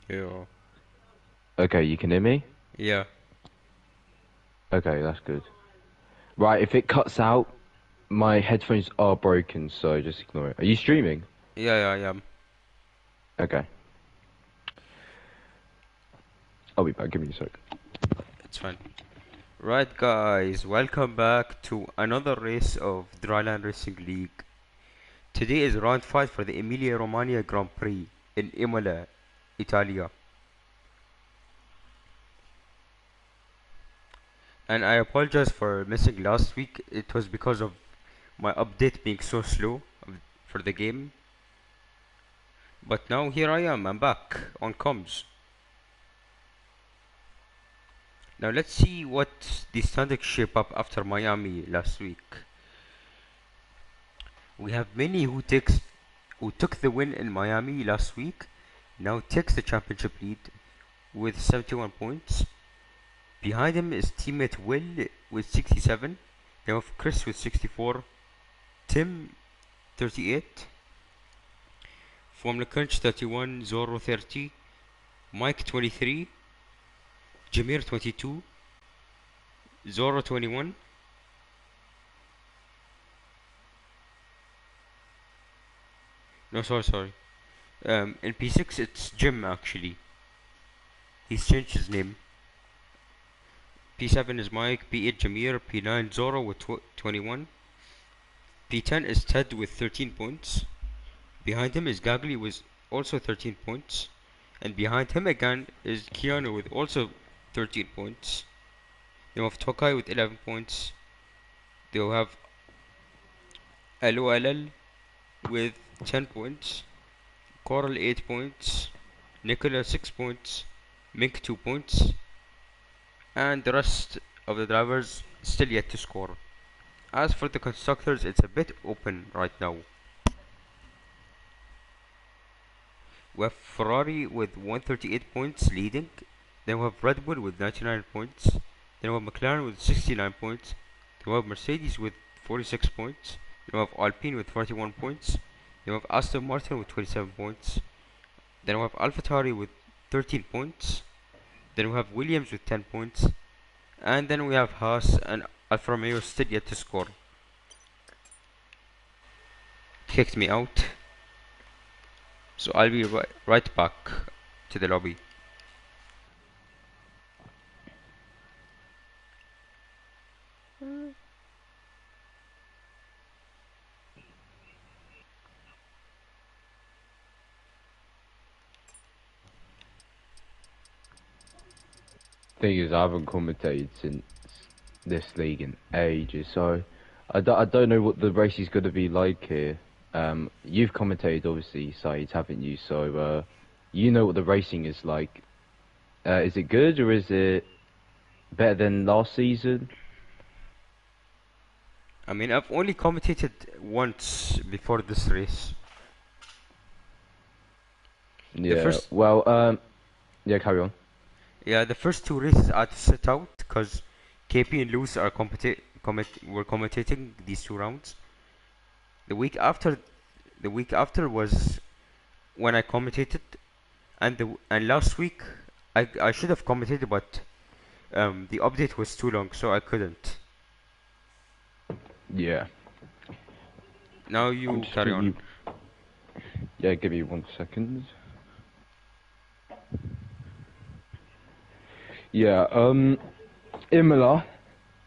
Yeah. Okay, you can hear me? Yeah. Okay, that's good. Right, if it cuts out, my headphones are broken, so just ignore it. Are you streaming? Yeah, yeah, yeah. Okay, I'll be back. Give me a sec. It's fine. Right, guys, welcome back to another race of Dryland Racing League. Today is round 5 for the Emilia Romagna Grand Prix in Imola, Italia. And I apologize for missing last week. It was because of my update being so slow for the game. But now here I am, I'm back on comms. Now let's see what the standings shape up after Miami last week. We have many who took the win in Miami last week, now takes the championship lead with 71 points. Behind him is teammate Will with 67. Then we have Chris with 64, Tim 38, Formula Crunch 31, Zorro 30, Mike 23, Jameer 22, Zorro 21. No, sorry. In P6 it's Jim actually. He's changed his name. P7 is Mike, P8 Jameer, P9 Zorro with 21. P10 is Ted with 13 points. Behind him is Gagli with also 13 points. And behind him again is Keanu with also 13 points. Then we have Tokai with 11 points. Then we have LOLL with 10 points. Coral 8 points. Nicola 6 points. Mink 2 points. And the rest of the drivers still yet to score. As for the constructors, it's a bit open right now. We have Ferrari with 138 points leading. Then we have Red Bull with 99 points. Then we have McLaren with 69 points. Then we have Mercedes with 46 points. Then we have Alpine with 41 points. Then we have Aston Martin with 27 points. Then we have AlphaTauri with 13 points. Then we have Williams with 10 points. And then we have Haas and Alfa Romeo still yet to score. Kicked me out. So I'll be right back to the lobby. Thing is, I haven't commentated since this league in ages, so I don't know what the race is going to be like here. You've commentated, obviously, Saeed, haven't you? So, you know what the racing is like. Is it good, or is it better than last season? I mean, I've only commentated once before this race. The Yeah, first, well, yeah, carry on. yeah, the first two races I had to sit out because KP and Lewis were commentating these two rounds. The week after, the week after was when I commentated, and last week I should have commentated, but the update was too long, so I couldn't. Yeah, Now I'm you just carry give on. you, yeah, give me 1 second. Yeah, Imola.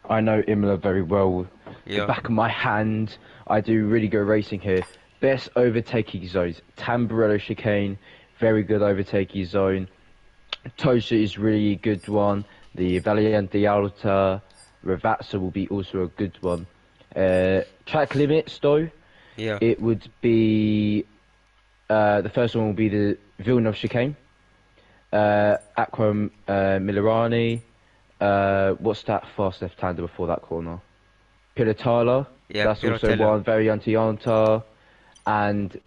I know Imola very well. The Yeah, back of my hand, I do really good racing here. Best overtaking zones. Tamburello chicane, very good overtaking zone. Tosha is really good one. The Valiente Alta, Ravazza will be also a good one. Track limits though, yeah, it would be the first one will be the Villeneuve chicane. Aqua Millerani. What's that fast left-hander before that corner? Pilatala. yeah, That's also Piratella. one. Variante Yanta. And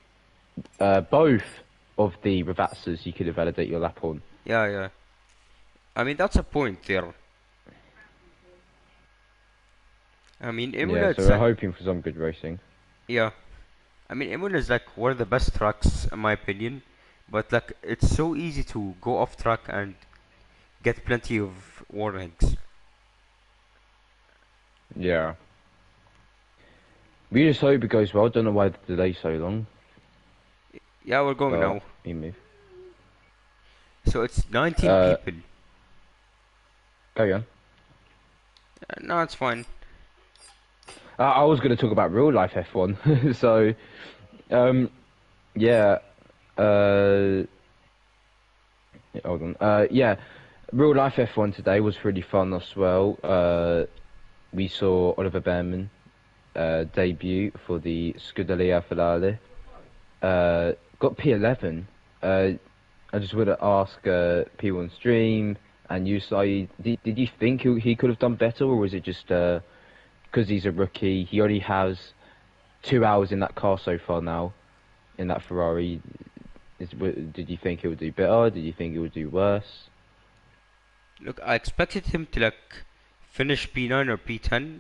both of the Ravatsas you could validate your lap on. Yeah, yeah. I mean, that's a point there. I mean, Yeah, Imola, so it's we're like, hoping for some good racing. yeah. I mean, Imola is like one of the best tracks in my opinion, but like it's so easy to go off track and get plenty of warnings. Yeah. We just hope it goes well. Don't know why the delay's so long, Yeah, we're going but now. we move. So it's 19 Uh, people. Carry on. No, it's fine. I was going to talk about real life F1. So, yeah. Uh, Hold on. Yeah. Real life F1 today was really fun as well. We saw Oliver Behrman debut for the Scuderia Ferrari. Got P11. I just want to ask people on stream and you, Saeed, did you think he could have done better, or was it just because he's a rookie? He only has 2 hours in that car so far now, in that Ferrari. Did you think he would do better? Did you think he would do worse? Look, I expected him to like finish P9 or P10,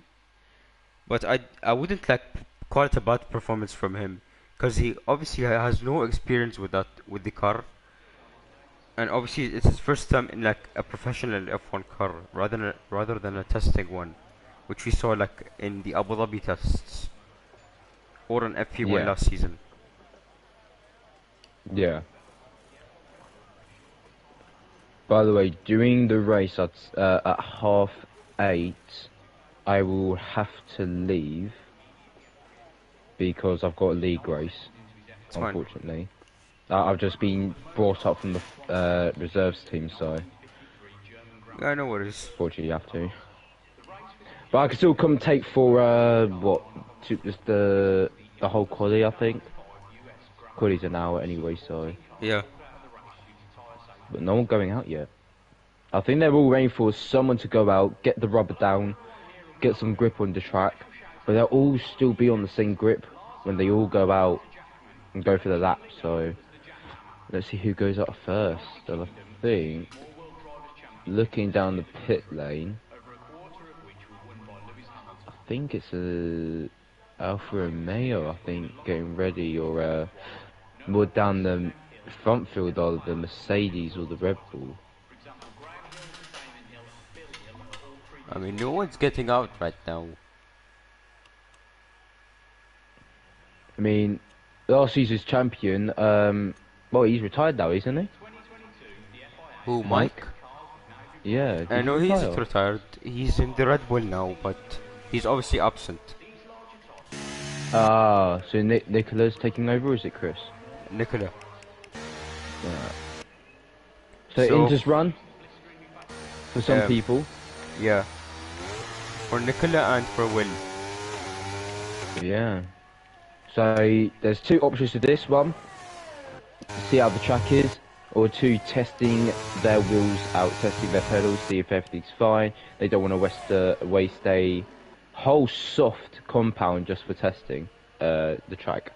but I wouldn't like call it a bad performance from him, because he obviously has no experience with the car, and obviously it's his first time in like a professional F1 car rather than a testing one, which we saw like in the Abu Dhabi tests or on FP1 Yeah, last season. yeah. By the way, during the race at 8:30, I will have to leave because I've got a league race, It's fine. unfortunately. I've just been brought up from the reserves team, so Yeah, no worries. unfortunately you have to. But I can still come take for just the whole quali, I think. Quali's an hour anyway, so. Yeah. But no one going out yet. I think they're all waiting for someone to go out, get the rubber down, get some grip on the track, but they'll all still be on the same grip when they all go out and go for the lap. So let's see who goes out first. And I think, looking down the pit lane, I think it's a Alfa Romeo, I think, getting ready, or more down the front field, or the Mercedes or the Red Bull. I mean, no one's getting out right now. I mean, last season's champion, well, he's retired now, isn't he? Who, Mike? Mike? Yeah, did I he know he's retire? retired. He's in the Red Bull now, but he's obviously absent. Ah, so Nicola's taking over, or is it Chris? Nicola. Yeah. So, So, Inter's run for some um, people. yeah. For Nicola and for Will. Yeah. So there's two options to this one: see how the track is, or two, testing their wheels out, testing their pedals, see if everything's fine. They don't want to waste a whole soft compound just for testing the track.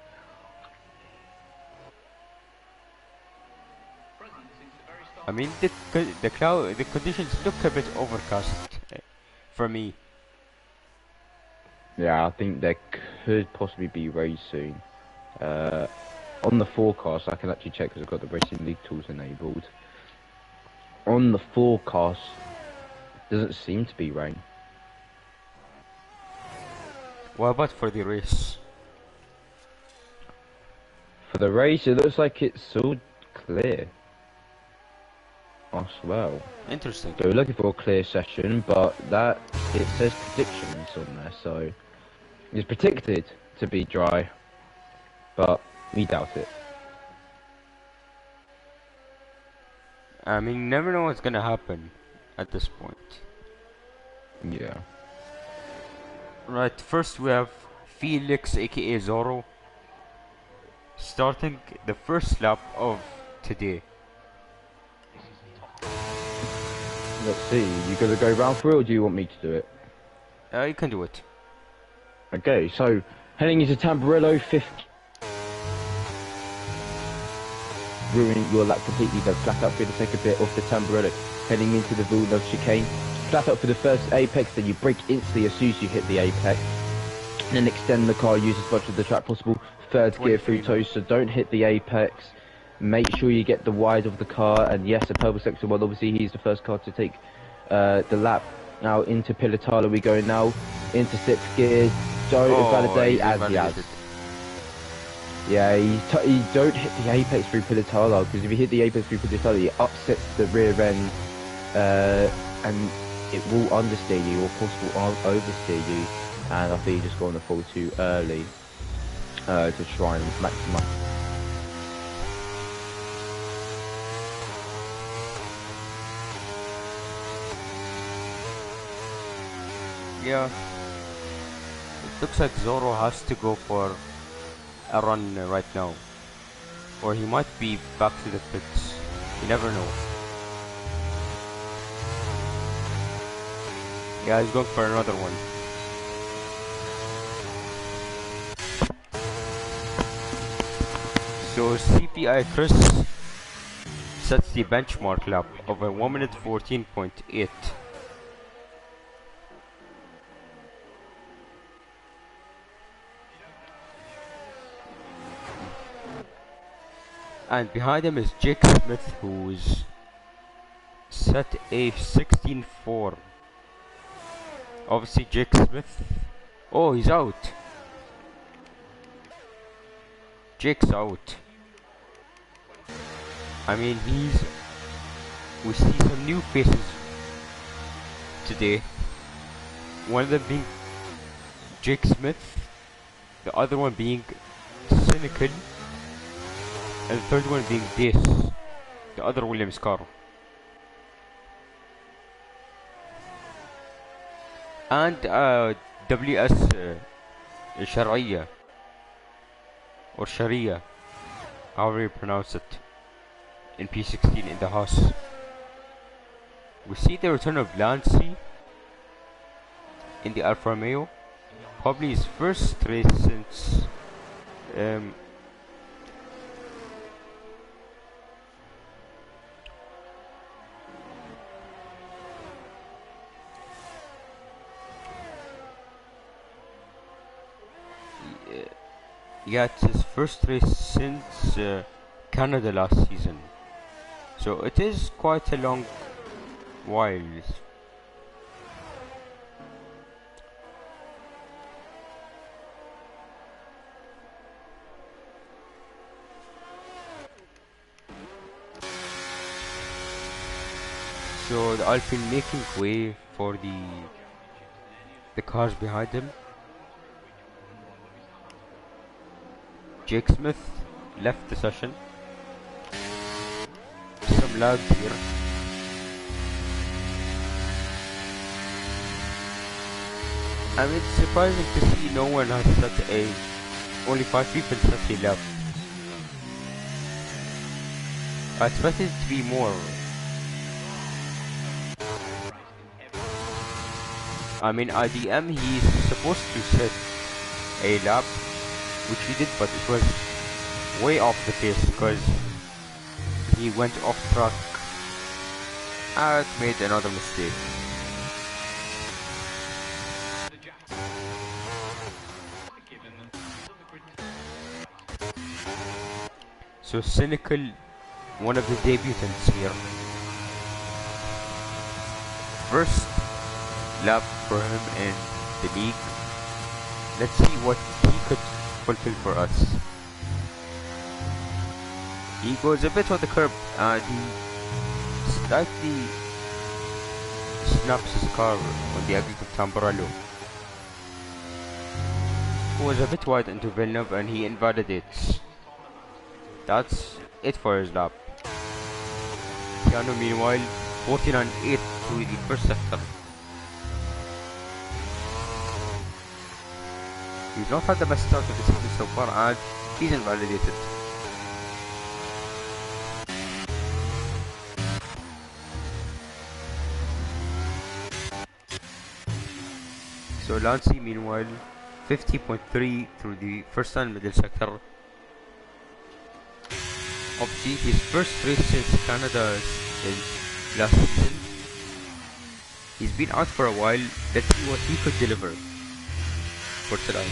I mean, the conditions look a bit overcast for me. Yeah, I think there could possibly be rain soon. On the forecast, I can actually check because I've got the Racing League tools enabled. On the forecast, doesn't seem to be rain. What about for the race? For the race, it looks like it's all clear as well. Interesting. So we're looking for a clear session, but that, it says predictions on there, so it's predicted to be dry, but we doubt it. I mean, you never know what's gonna happen at this point. Yeah. Right, first we have Felix, aka Zorro, starting the first lap of today. Let's see, you gonna go round for it, or do you want me to do it? You can do it. Okay, so heading into Tamburello, fifth. Ruining your lap completely, though. Flat out for the second bit off the Tamburello. Heading into the Villeneuve chicane. Flat out for the first apex, then you brake instantly as soon as you hit the apex. And then extend the car, use as much of the track possible. Third gear through toes, so don't hit the apex. make sure you get the wide of the car, and yes, the purple sector one, obviously he's the first car to take the lap. Now into Pilatala we go now, into 6th gear, don't invalidate as he has. Yeah, you don't hit the apex through Pilatala, because if you hit the apex through Pilatala, it upsets the rear end, and it will understeer you, or possibly oversteer you, and I think you just got on the fall too early to try and maximize. Yeah, it looks like Zoro has to go for a run right now, or he might be back to the pits. You never know. Yeah, he's going for another one. So CPI Chris sets the benchmark lap of a 1 minute 14.8. And behind him is Jake Smith, who's set a 16.4. Obviously Jake Smith. Oh, he's out. Jake's out. I mean, we see some new faces today. One of them being Jake Smith, the other one being Cynical, and the third one being Dace, the other Williams car. And WS Sharia, or Sharia, however you pronounce it, in P16 in the house. We see the return of Lancy in the Alfa Romeo, probably his first race since yeah, it's his first race since Canada last season, so it is quite a long while. So the Alpine making way for the cars behind him. Jake Smith left the session. Some lag here. I mean, it's surprising to see no one has set a... Only 5 people set a lap. I expected it to be more. I mean, IDM, he's supposed to set a lap, which he did, but it was way off the pace because he went off track and made another mistake. So Cynical, one of the debutants here. First lap for him in the league. Let's see what he could fulfill for us. He goes a bit on the curb and he slightly snaps his car on the exit of Tamburello. He was a bit wide into Villeneuve and he invalidates. That's it for his lap. Keanu meanwhile 49.8 through the first sector. He's not had the best start of the season so far and he's invalidated. So Lancy meanwhile 50.3 through the first and middle sector. Obviously his first race since Canada is last season. He's been out for a while. Let's see what he could deliver for tonight.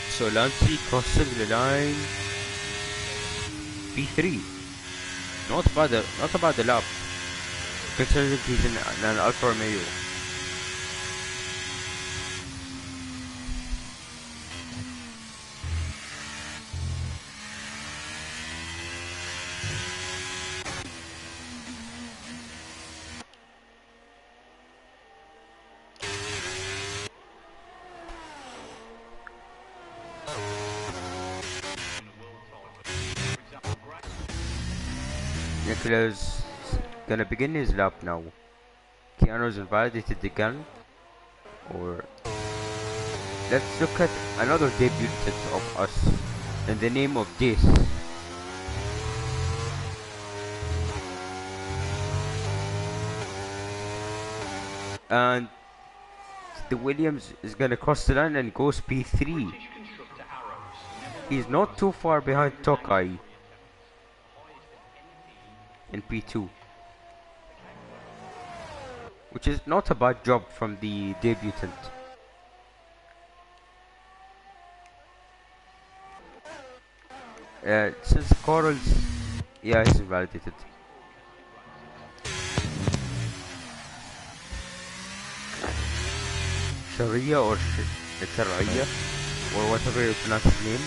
So Lancy crossing the line P3. Not about the lap. Considering he's in an Alfa Romeo. Nicola's gonna begin his lap now. Keanu's invalidated again. Or let's look at another debutant of us in the name of Dace. And the Williams is gonna cross the line and goes P3. He's not too far behind Tokai in P2, which is not a bad job from the debutant. Since Coral's, yeah, he's invalidated. Sharia or Sharia or whatever you pronounce his name.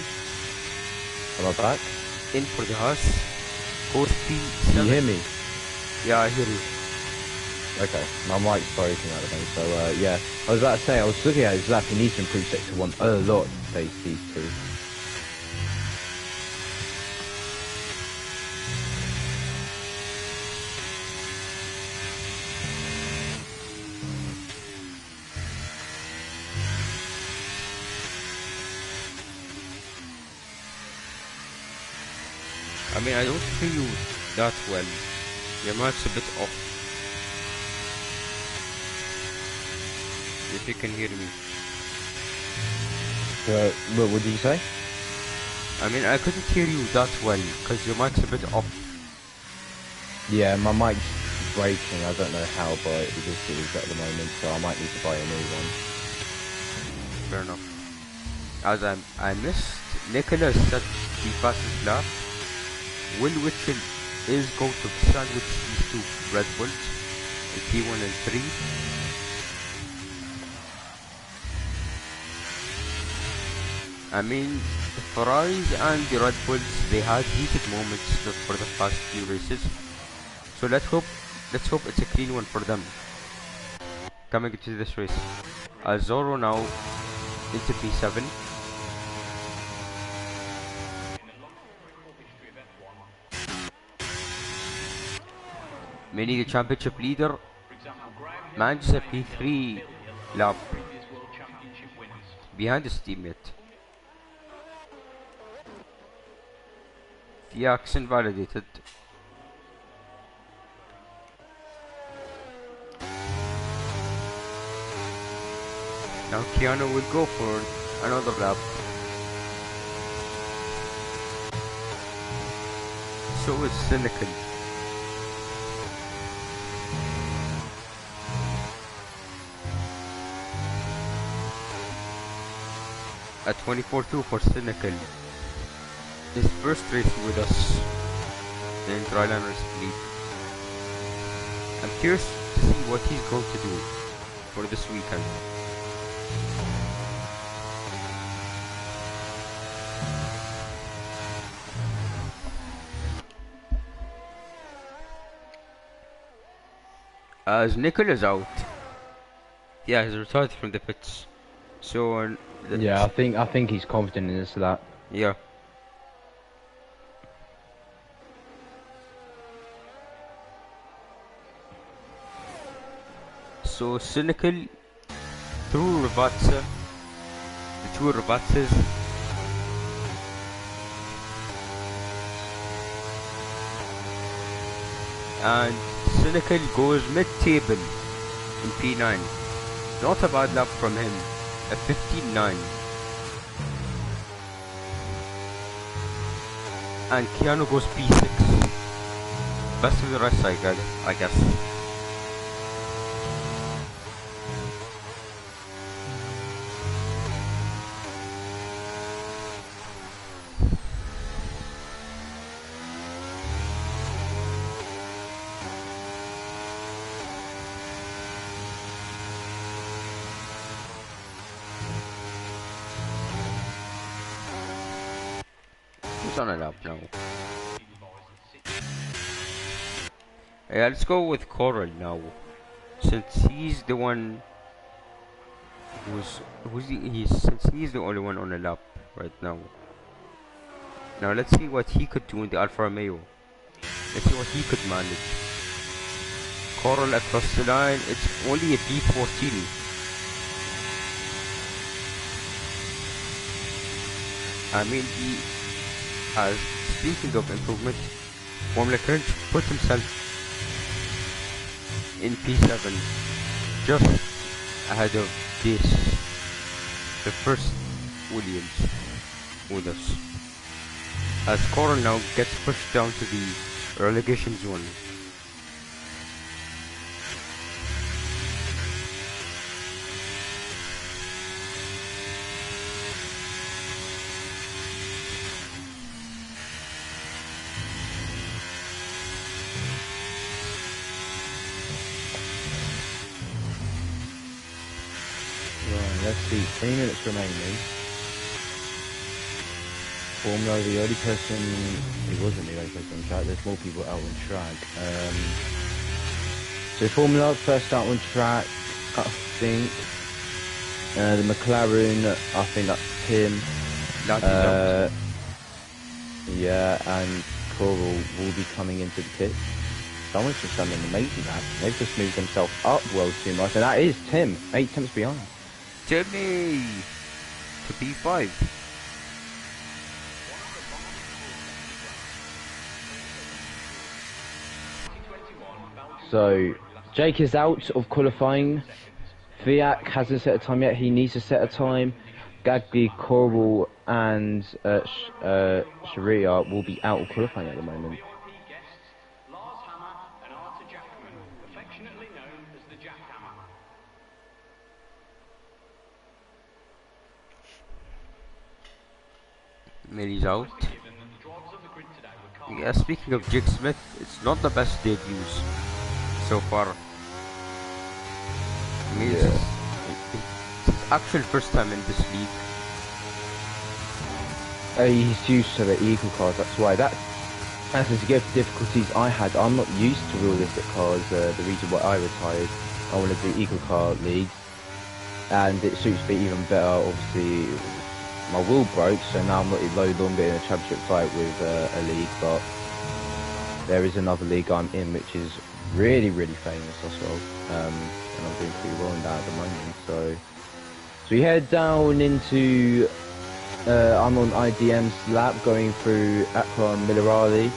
Am I back? In for the Haas. Goes P7. Can you hear me? Yeah, I hear you. Okay, my mic's breaking out of me, so yeah. I was about to say, I was looking at his lap, he needs to improve sector 1 a lot to face these two. I mean, I don't hear you that well. Your mic's a bit off. If you can hear me. What did you say? I mean, I couldn't hear you that well because your mic's a bit off. Yeah, my mic's breaking. I don't know how, but it is at the moment, so I might need to buy a new one. Fair enough. As I missed, Nicholas set the fastest lap. Will Witchell is going to sandwich these two Red Bulls in P1 and 3. I mean, the Ferraris and the Red Bulls, they had heated moments for the past few races. So let's hope it's a clean one for them coming into this race. Zorro now into P7. Many, the championship leader, manages a P3 lap behind his teammate. Fiax invalidated. Now Keanu will go for another lap. So is Cynical. At 24-2 for Cynical. His first race with us in Dryland Race League. I'm curious to see what he's going to do for this weekend. As Nicola's out, yeah, he's retired from the pits. So yeah, I think he's confident in this lap. Yeah. So Cynical through Ravazza, the two Ravazzas. And Cynical goes mid-table in P9. Not a bad lap from him, a 15.9. And Keanu goes P6. Best of the rest, I guess. Who's on a lap now? Yeah, let's go with Coral now, since he's the one since he's the only one on a lap right now. Now let's see what he could do in the Alfa Romeo. Let's see what he could manage. Coral across the line. It's only a P14. I mean, speaking of improvement, Formula Crunch put himself in P7, just ahead of this, the first Williams with us. As Coral now gets pushed down to the relegation zone. Let's see, 3 minutes remaining. Formula, the only person, he wasn't the only person on track, there's more people out on track. So Formula first out on track, I think. The McLaren, I think that's Tim. Yeah, and Coral will be coming into the pit. Someone's just done an amazing lap. They've just moved themselves up well too much, and that is Tim, 8 tenths behind. Timmy to P5. So Jake is out of qualifying. Fiat hasn't set a time yet. He needs to set a time. Gagby, Coral, and Sharia will be out of qualifying at the moment. Emilia's out. Yeah, speaking of Jake Smith, it's not the best debuts so far. I mean, it's his actual first time in this league. He's used to the Eagle cars, that's why. That's to give difficulties I had. I'm not used to realistic cars. The reason why I retired, I wanted to do Eagle car leagues, and it suits me even better. Obviously, my wheel broke, so now I'm not no longer in a championship fight with a league, but there is another league I'm in which is really famous as well, and I'm doing pretty well in that at the moment. So we head down into I'm on IDM's lap going through Aqua Minerali,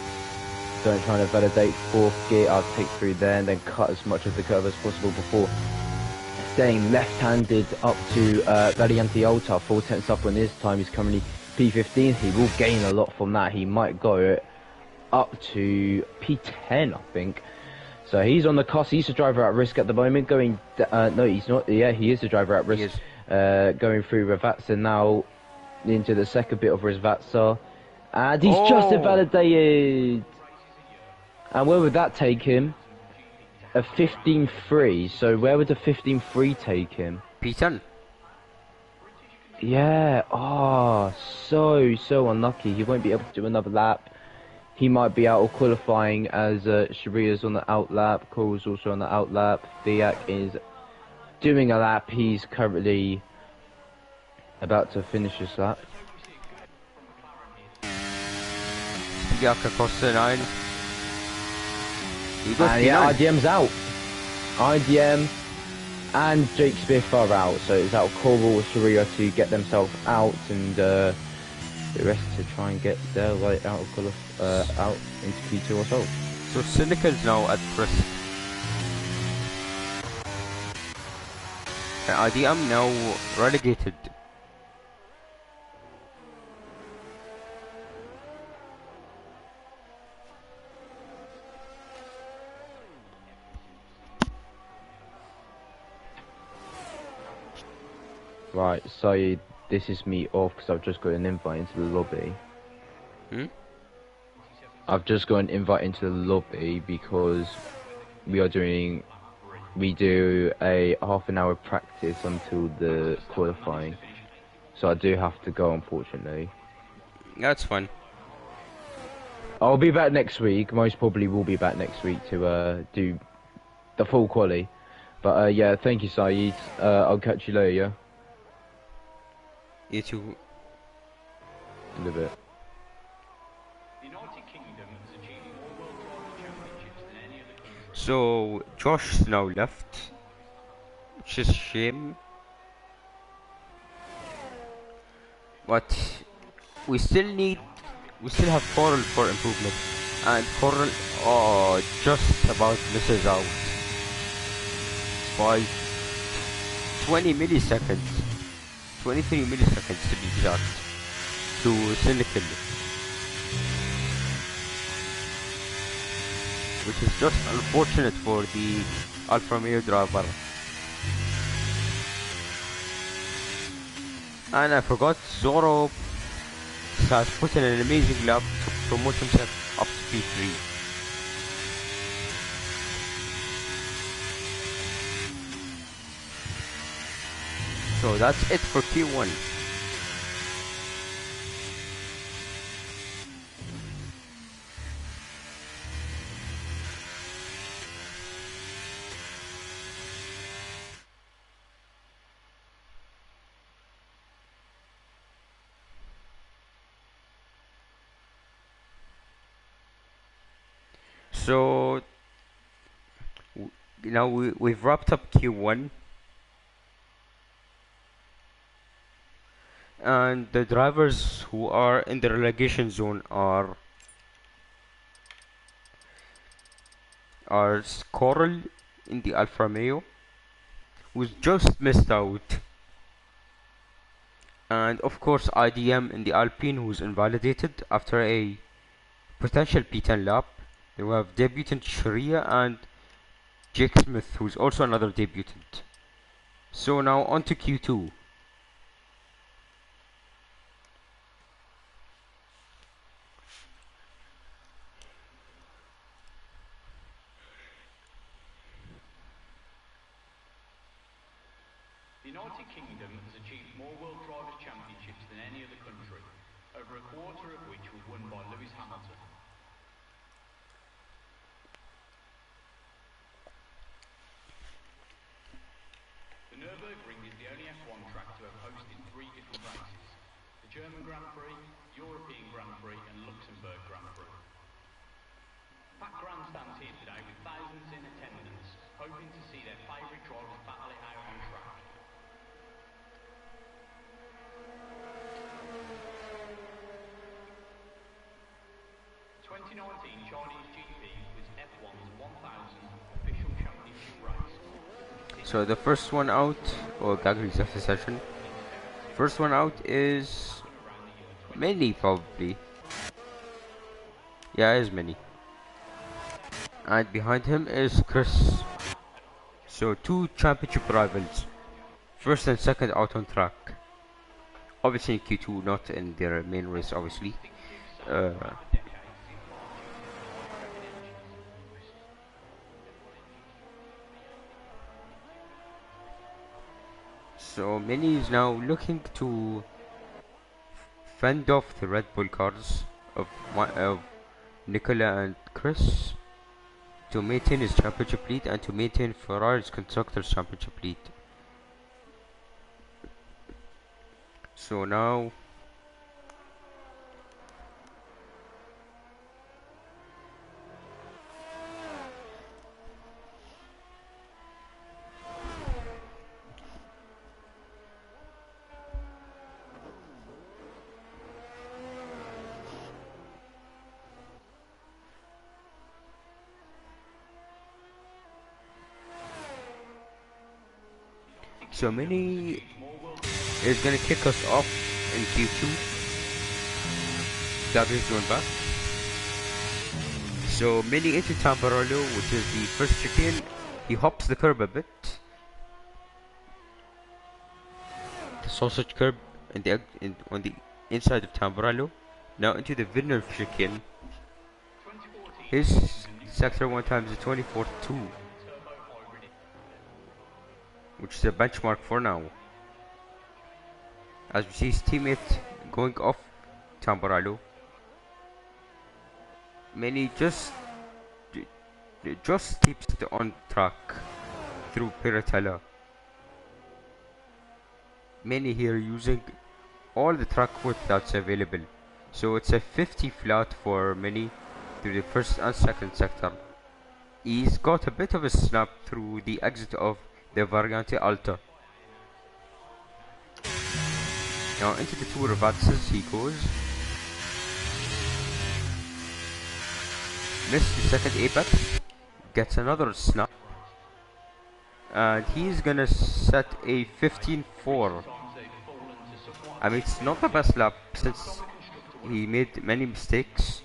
trying to validate 4th gear. I'll take through there and then cut as much of the curve as possible before staying left-handed up to Valiante Alta, 4 tenths up on his time. He's currently P15. He will gain a lot from that. He might go up to P10, I think. So he's on the cusp. He's the driver at risk at the moment. Going, no, he's not. Yeah, he is the driver at risk. Going through Ravazza now into the second bit of Ravazza, and he's just invalidated. And where would that take him? A 15.3. So where would the 15.3 take him? P10. Yeah. Oh, so unlucky. He won't be able to do another lap. He might be out of qualifying as Sharia's on the out lap. Coral's also on the out lap. Fiat is doing a lap. He's currently about to finish his lap. Fiat across the line. And yeah, IDM's out. IDM and Jake Smith are out. So it's out of Coral or Sharia to get themselves out, and the rest to try and get their way out of out into P2 or so. So Cynical's now at risk. IDM now relegated. Right, so this is me off because I've just got an invite into the lobby. I've just got an invite into the lobby because we do a half-an-hour practice until the qualifying. So I do have to go, unfortunately. That's fine. I'll be back next week. Most probably will be back next week to do the full quali. But yeah, thank you, Saeed. I'll catch you later. Yeah, You two. in a bit. So Josh now left, which is a shame. But we still have Coral for improvement, and Coral, oh, just about misses out by 20 milliseconds, 23 milliseconds to be exact, to Cynical, which is just unfortunate for the Alfa Romeo driver. And I forgot, Zoro has put in an amazing lap to promote himself up to P3. So that's it for Q1. So now we've wrapped up Q1, and the drivers who are in the relegation zone are Coral in the Alfa Romeo, who's just missed out, and of course IDM in the Alpine, who's invalidated after a potential P10 lap. Then we have debutant Sharia and Jake Smith, who's also another debutant. So now on to Q2. The United Kingdom has achieved more World Drivers' Championships than any other country, over a quarter of which were won by Lewis Hamilton. The Nürburgring is the only F1 track to have hosted 3 different races: the German Grand Prix, European Grand Prix and Luxembourg Grand Prix. Packed grandstands here today with thousands in attendance, hoping to see their favourite drivers battle it out on track. 2019 Chinese GP was F1's 1000th official championship race. So the first one out, or Gagri's after session. First one out is Mini, probably. Yeah, it is Mini. And behind him is Chris. So 2 championship rivals, first and second out on track. Obviously in Q2, not in their main race, obviously. So Mini is now looking to fend off the Red Bull cars of Nicola and Chris to maintain his championship lead and to maintain Ferrari's Constructors' Championship lead. So now Mini is gonna kick us off in Q2. Gabriel's going back. So Mini into Tamburello, which is the first chicane. He hops the curb a bit. The sausage curb on the inside of Tamburello. Now into the Villeneuve chicane. His sector 1 times the 24.2, which is a benchmark for now. As we see his teammate going off Tamburello. Many just keeps it on track through Piratella. Many here using all the track width that's available. So it's a 50 flat for Mini through the first and second sector. He's got a bit of a snap through the exit of the Variante Alta. Now into the two reverses he goes. Missed the second apex. Gets another snap. And he's gonna set a 15-4. I mean, it's not the best lap since he made many mistakes.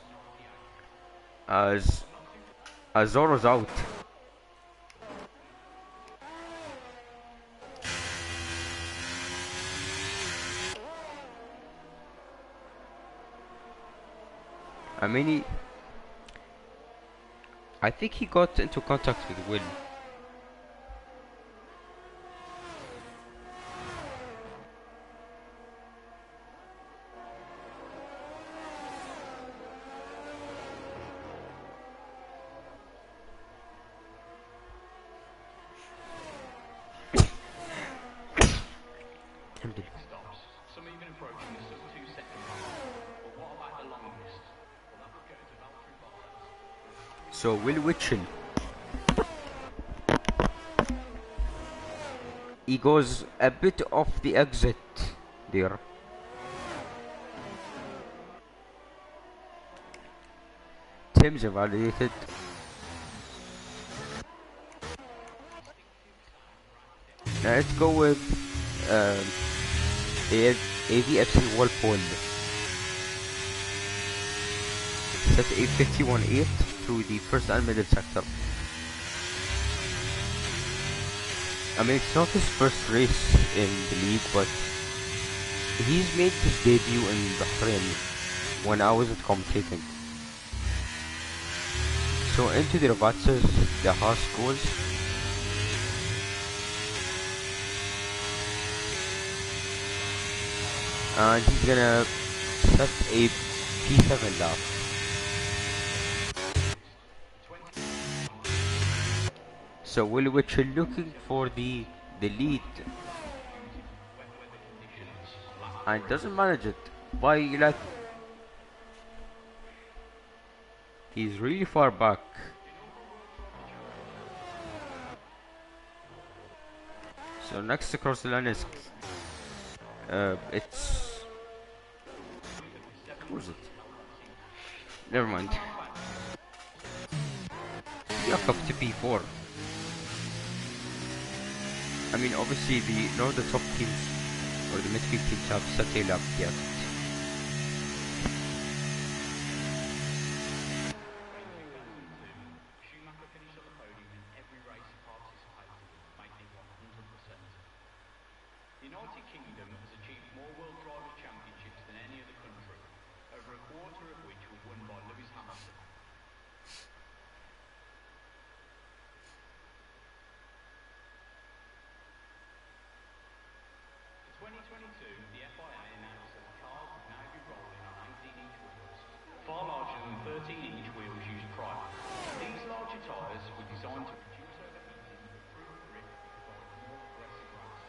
As Zoro's out. I mean, I think he got into contact with Will. Stops. Some even approaching the sub 2 second mark. But what about the longest? Well, that would go to Valtteri Bottas. So Will Witchen, he goes a bit off the exit there. Tim's invalidated. Now let's go with AVFC Walpole. Set a 51-8 through the first and middle sector. I mean, it's not his first race in the league, but he's made his debut in Bahrain when I wasn't commentating. So into the reverses, the Haas goes. And he's gonna set a P7 lap. So Will Witcher looking for the lead and doesn't manage it by like he's really far back. So next to cross the line is it's who's it? Never mind. Yuck up to P4. I mean, obviously none of the top teams or the midfield teams have set a lap yet. Schumacher finished on the podium in every race he participated in, making 100%. The United Kingdom has achieved more World Drivers' Championships than any other country, over a quarter of which were won by Lewis Hamilton. For 2022, the FIA announced that the cars would now be rolling on 18-inch wheels, far larger than 13-inch wheels used prior. These larger tyres were designed to reduce overheating, improve grip, and provide more aggressive racing.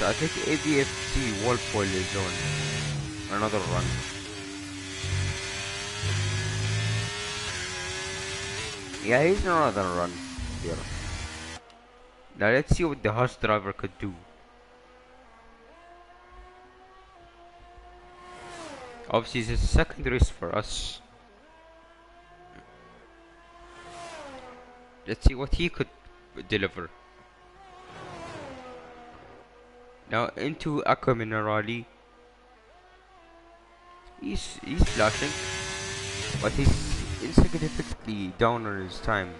So I think AVFC Walpole is on another run. Yeah, he's on another run here. Now let's see what the Haas driver could do. Obviously, it's a second race for us. Let's see what he could deliver. Now into Aqua Minerali. He's flashing, but he's insignificantly down on his time.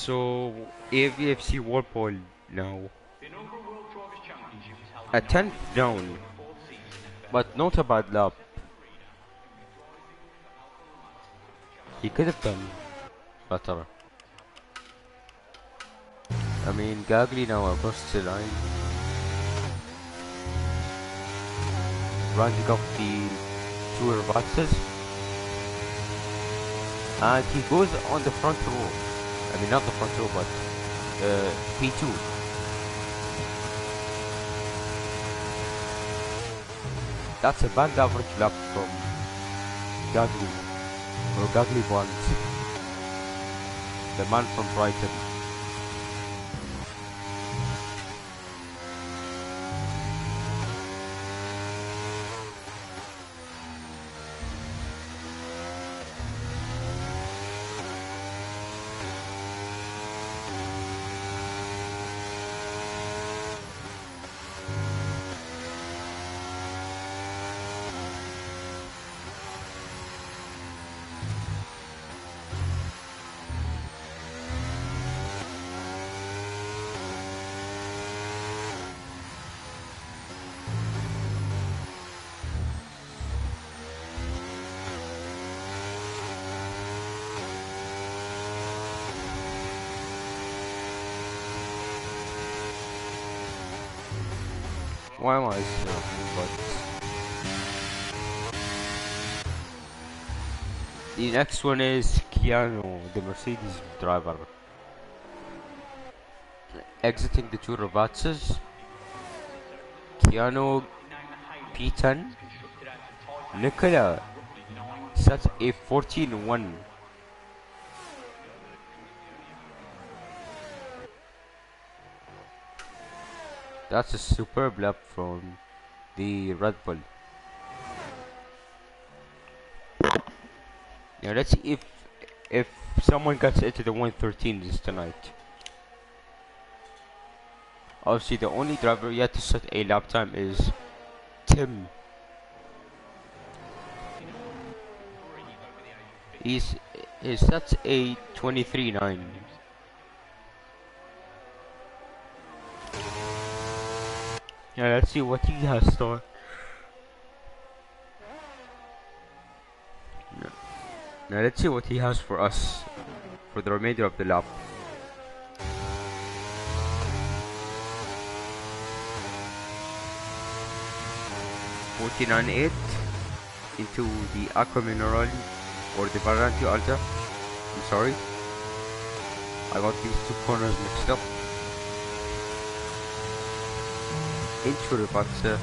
So AVFC Walpole now The inaugural World Drivers' Championship is held a in 10th Romagna down, for the fourth season in effect. but not a bad lap. He could have done better. I mean, Gagli now across the line, rounding up the two Ravatsas, and he goes on the front row. I mean, not the front row, but P2. That's a band average lap from Gagli, or Gagli Bonds, the man from Brighton. Why am I saying but the next one is Keanu, the Mercedes driver, exiting the two Ravatsas. Keanu P10. Nicola sets a 14-1. That's a superb lap from the Red Bull. Now let's see if someone gets into the 113s tonight. Obviously, the only driver yet to set a lap time is Tim. He sets a 23-9. Now let's see what he has to. Now let's see what he has for us for the remainder of the lap. (49.8) into the Aqua Minerale or the Variante Alta. I'm sorry, I got these two corners mixed up. Into the Vatsa.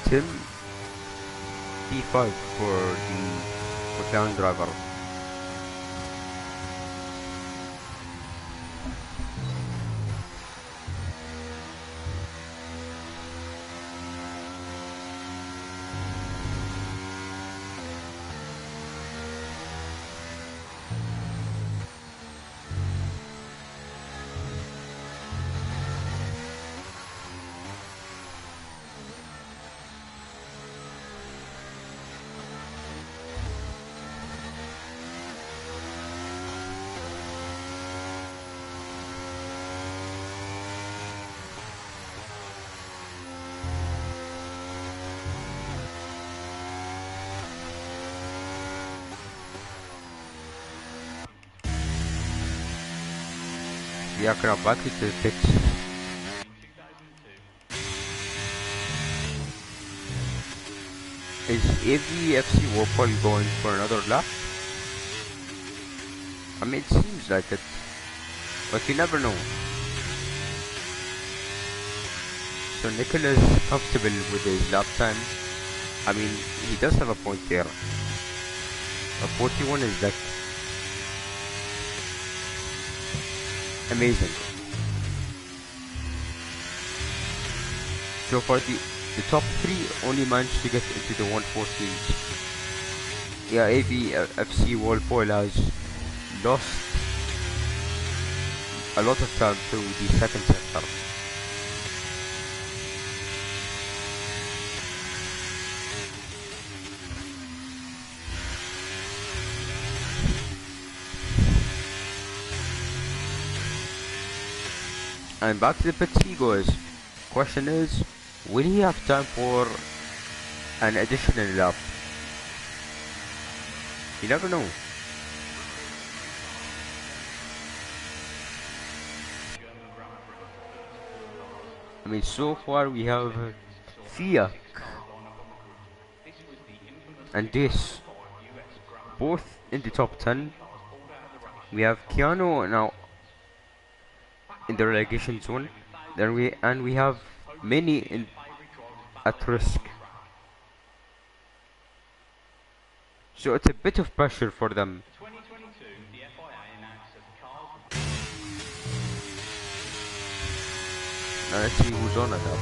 Tim P5 for the McLaren driver. We are now back into the pits. Is AVFC Warpole going for another lap? I mean, it seems like it, but you never know. So Nicholas comfortable with his lap time. I mean, he does have a point there. A 41 is like amazing. So far the top three only managed to get into the 114s. Yeah, AVFC Walpole has lost a lot of time to the second sector. And back to the pits he goes. Question is, will he have time for an additional lap? You never know. German Grand Prix, 34 cars. I mean, so far we have Fia Cars line up on the grid. This was the infamous and 2005 this US Grand Prix. both in the top 10. Cars pulled out of the race. We have Keanu now in the relegation zone. Then we have many in at risk. So it's a bit of pressure for them. 2022, the FIA announced that the cars Now let's see who's on it now.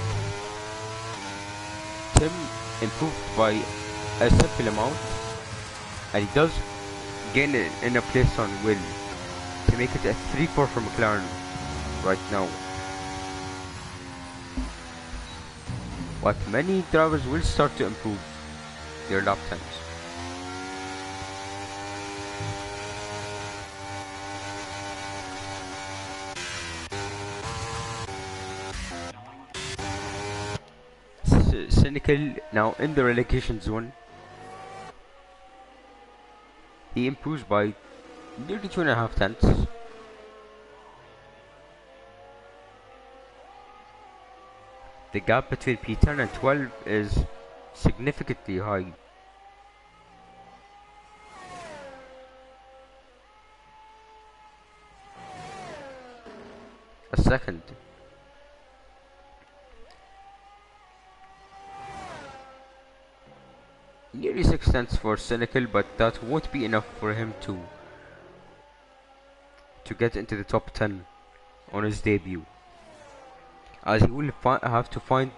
Tim improved by a simple amount, and he does gain in a place on Will to make it a 3-4 for McLaren right now. But many drivers will start to improve their lap times. Cynical now in the relegation zone. He improves by nearly 2.5 tenths. The gap between P10 and 12 is significantly high. A second. Nearly 6 tenths for Cynical, but that won't be enough for him to get into the top 10 on his debut, as he will have to find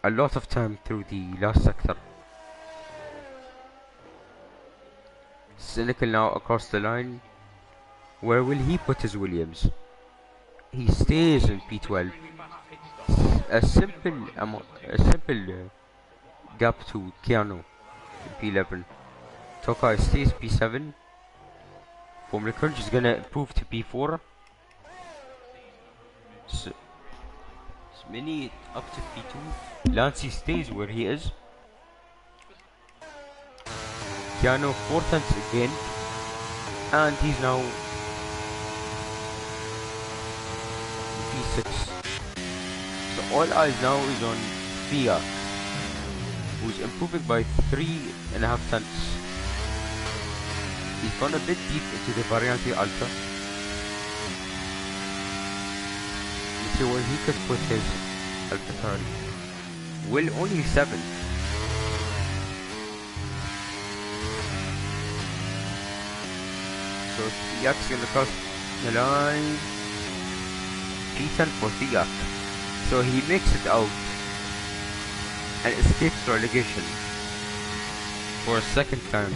a lot of time through the last sector. Cynical now across the line. Where will he put his Williams? He stays in P12. A simple gap to Keanu in P11. Tokai stays P7. Formula Crunch is gonna improve to P4. So Mini up to P2. Lancey stays where he is. Keanu 4 tenths again, and he's now P6. So all eyes now is on Fia, who's improving by 3.5 tenths. He's gone a bit deep into the Variante Alta. Let's see where he could put his AlphaTauri. Will only 7. So Fiat's gonna cross the line. P10 for Fiat. So he makes it out and escapes relegation for a second time.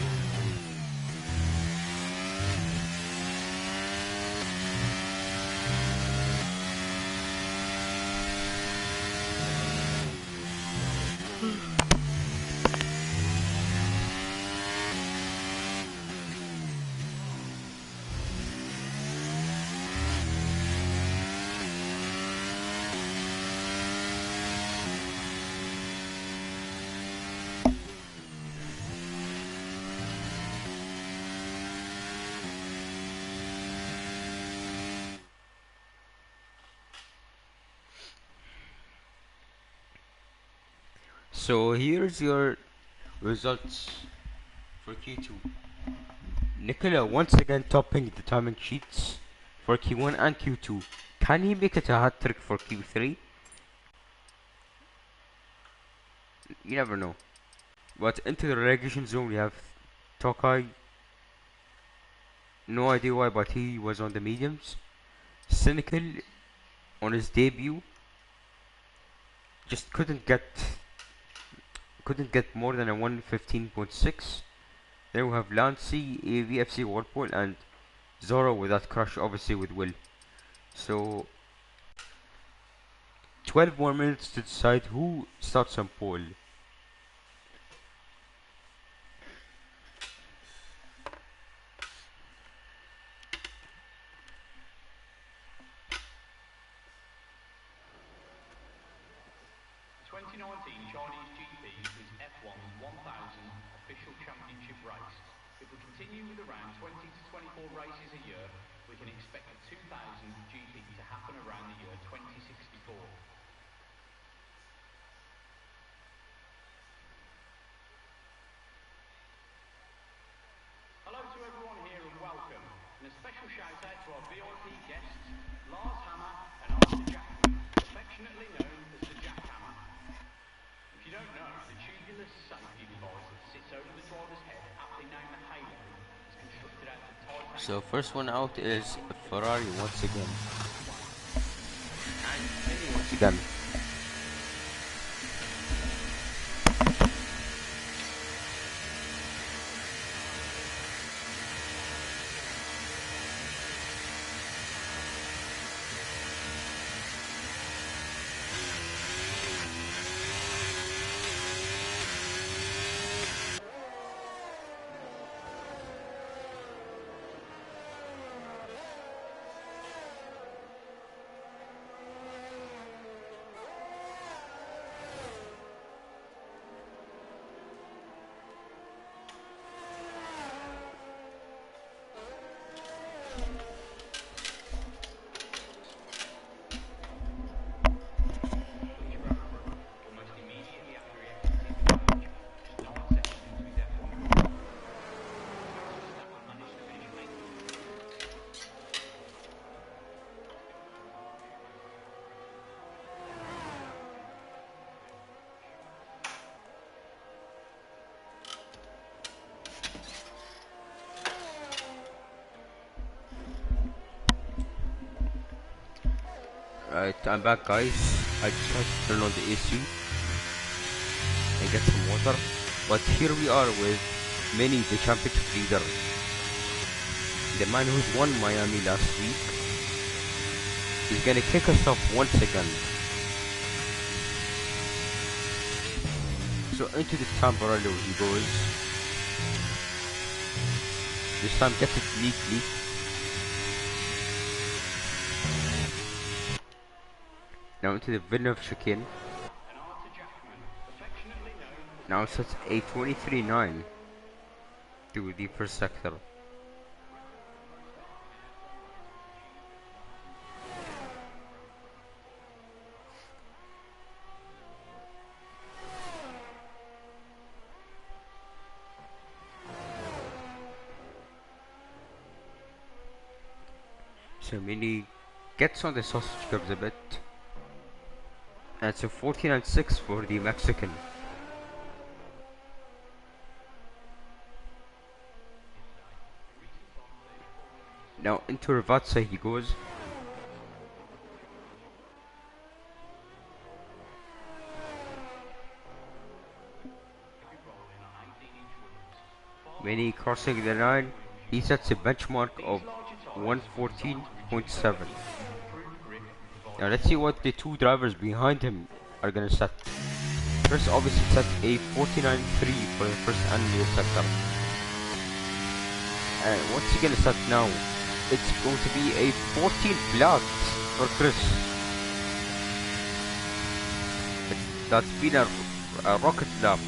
So here's your results for Q2. Nicola once again topping the timing sheets for Q1 and Q2. Can he make it a hat trick for Q3? You never know. But into the relegation zone we have Tokai. No idea why, but he was on the mediums. Cynical on his debut just couldn't get more than a 115.6. Then we have Lancey, VFC Warpole, and Zoro with that crush obviously with Will. So 12 more minutes to decide who starts on pole. 2019 Chinese GP is F1's 1000 official championship race. If we continue with around 20 to 24 races a year, we can expect the 2000 GP to happen around the year 2064. Hello to everyone here and welcome, and a special shout out to our VIP guests, Lars Hammer and Arthur Jackman, affectionately known as the Jackhammer. If you don't know, the tubular safety device that sits over the driver's head, aptly named the Halo, is constructed out of titanium. So first one out is Ferrari once again. And once again. Almost immediately after he exited the cage, just 9 seconds into his F1 career, Verstappen managed to finish late. Right, I'm back, guys. I just had to turn on the AC and get some water. But here we are with Mini, the championship leader. The man who's won Miami last week. He's gonna kick us off once again. So into the Tamburello he goes. This time gets it neatly. Now into the Villeneuve chicane. And Arthur Jackman, affectionately known as Now sets a 23.9 to the first sector. So Mini gets on the sausage curbs a bit. And it's a 14.6 for the Mexican. Now into Ravazza he goes. Mini crossing the line, he sets a benchmark of 114.7. Now let's see what the two drivers behind him are gonna set. First obviously set a 49.3 for the first annual sector. And what's he gonna set now? It's going to be a 14 flat for Chris. That's been a rocket lap.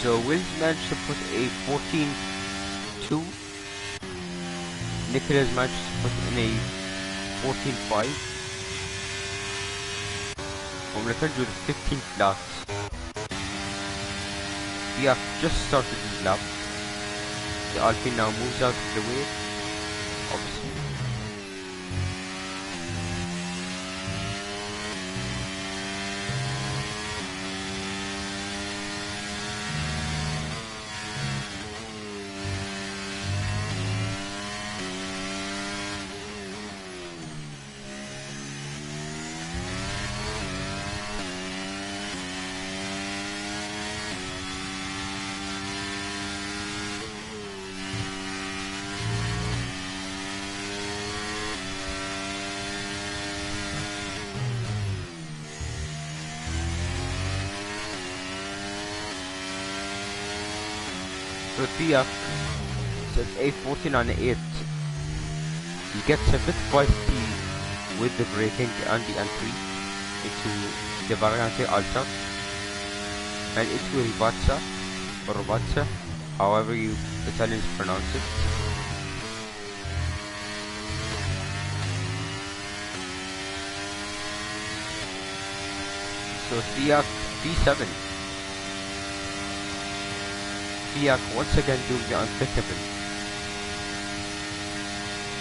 So Will managed to put a 14.2. Nicholas managed to put in a 14.5. I'm gonna with 15 laps. Yeah, just started his lap. The Alpine now moves out of the way. Obviously. So Fiat says A49.8. He gets a bit feisty with the braking and the entry into the Variante Alta and into Rivazza or Rovazza, however you Italians pronounce it. So Fiat P7. Fiat once again doing the unthinkable.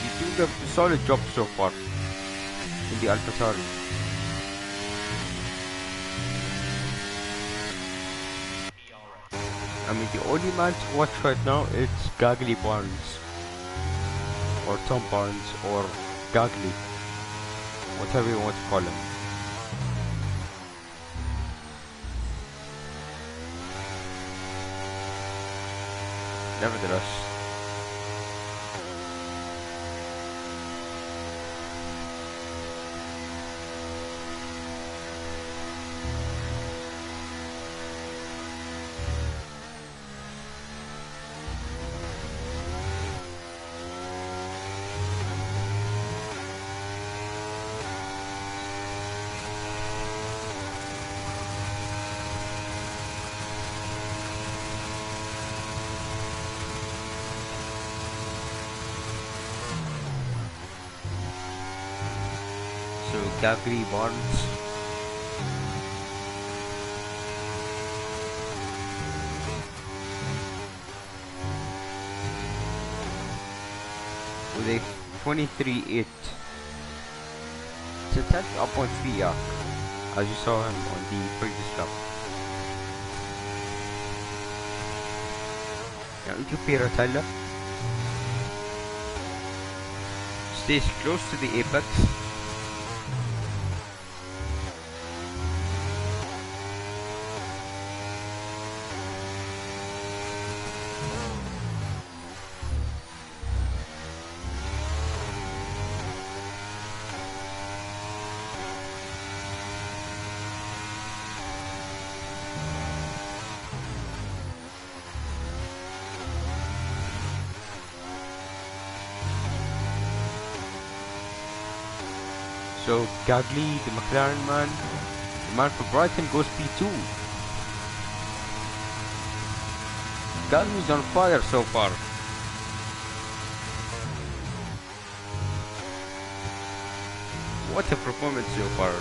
He's doing a solid job so far in the AlphaTauri. I mean, the only man to watch right now is Gagli Barnes, or Tom Barnes, or Gagli, whatever you want to call him. Nevertheless, so Gagli Barnes. With a 23.8. It's a tenth up on Fiat, as you saw him on the previous lap. Now into Piratella. Stays close to the apex. So Gagli, the McLaren man, the man for Brighton goes P2. Gagli's on fire so far. What a performance so far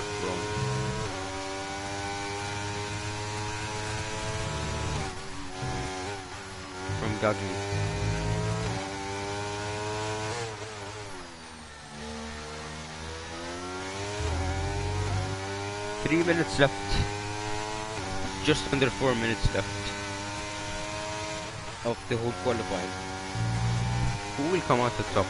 from Gagli. 3 minutes left. Just under 4 minutes left of the whole qualifying. Who will come out the top?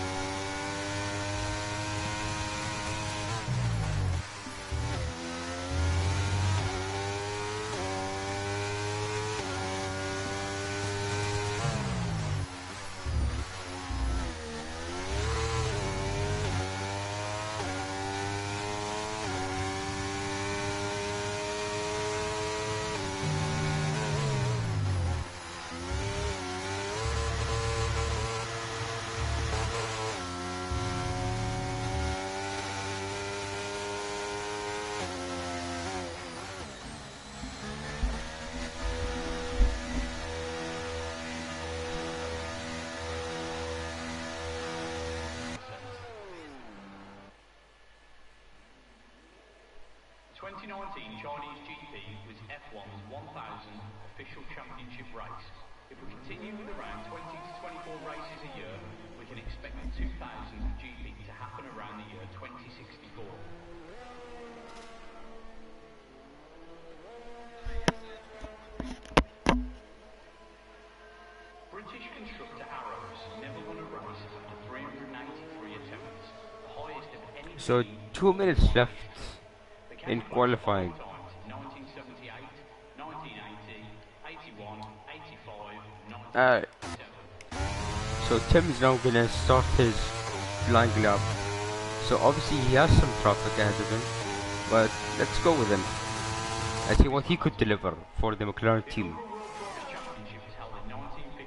Chinese GP was F1's 1000th official championship race. If we continue with around 20 to 24 races a year, we can expect the 2000th GP to happen around the year 2064. British constructor Arrows never won a race after 393 attempts, the highest of any. So 2 minutes left in qualifying. 1978, 1980, 81, 85, Alright. So Tim's now gonna start his flying lap. So obviously he has some traffic ahead of him, but let's go with him and see what he could deliver for the McLaren team. The championship was held in 1950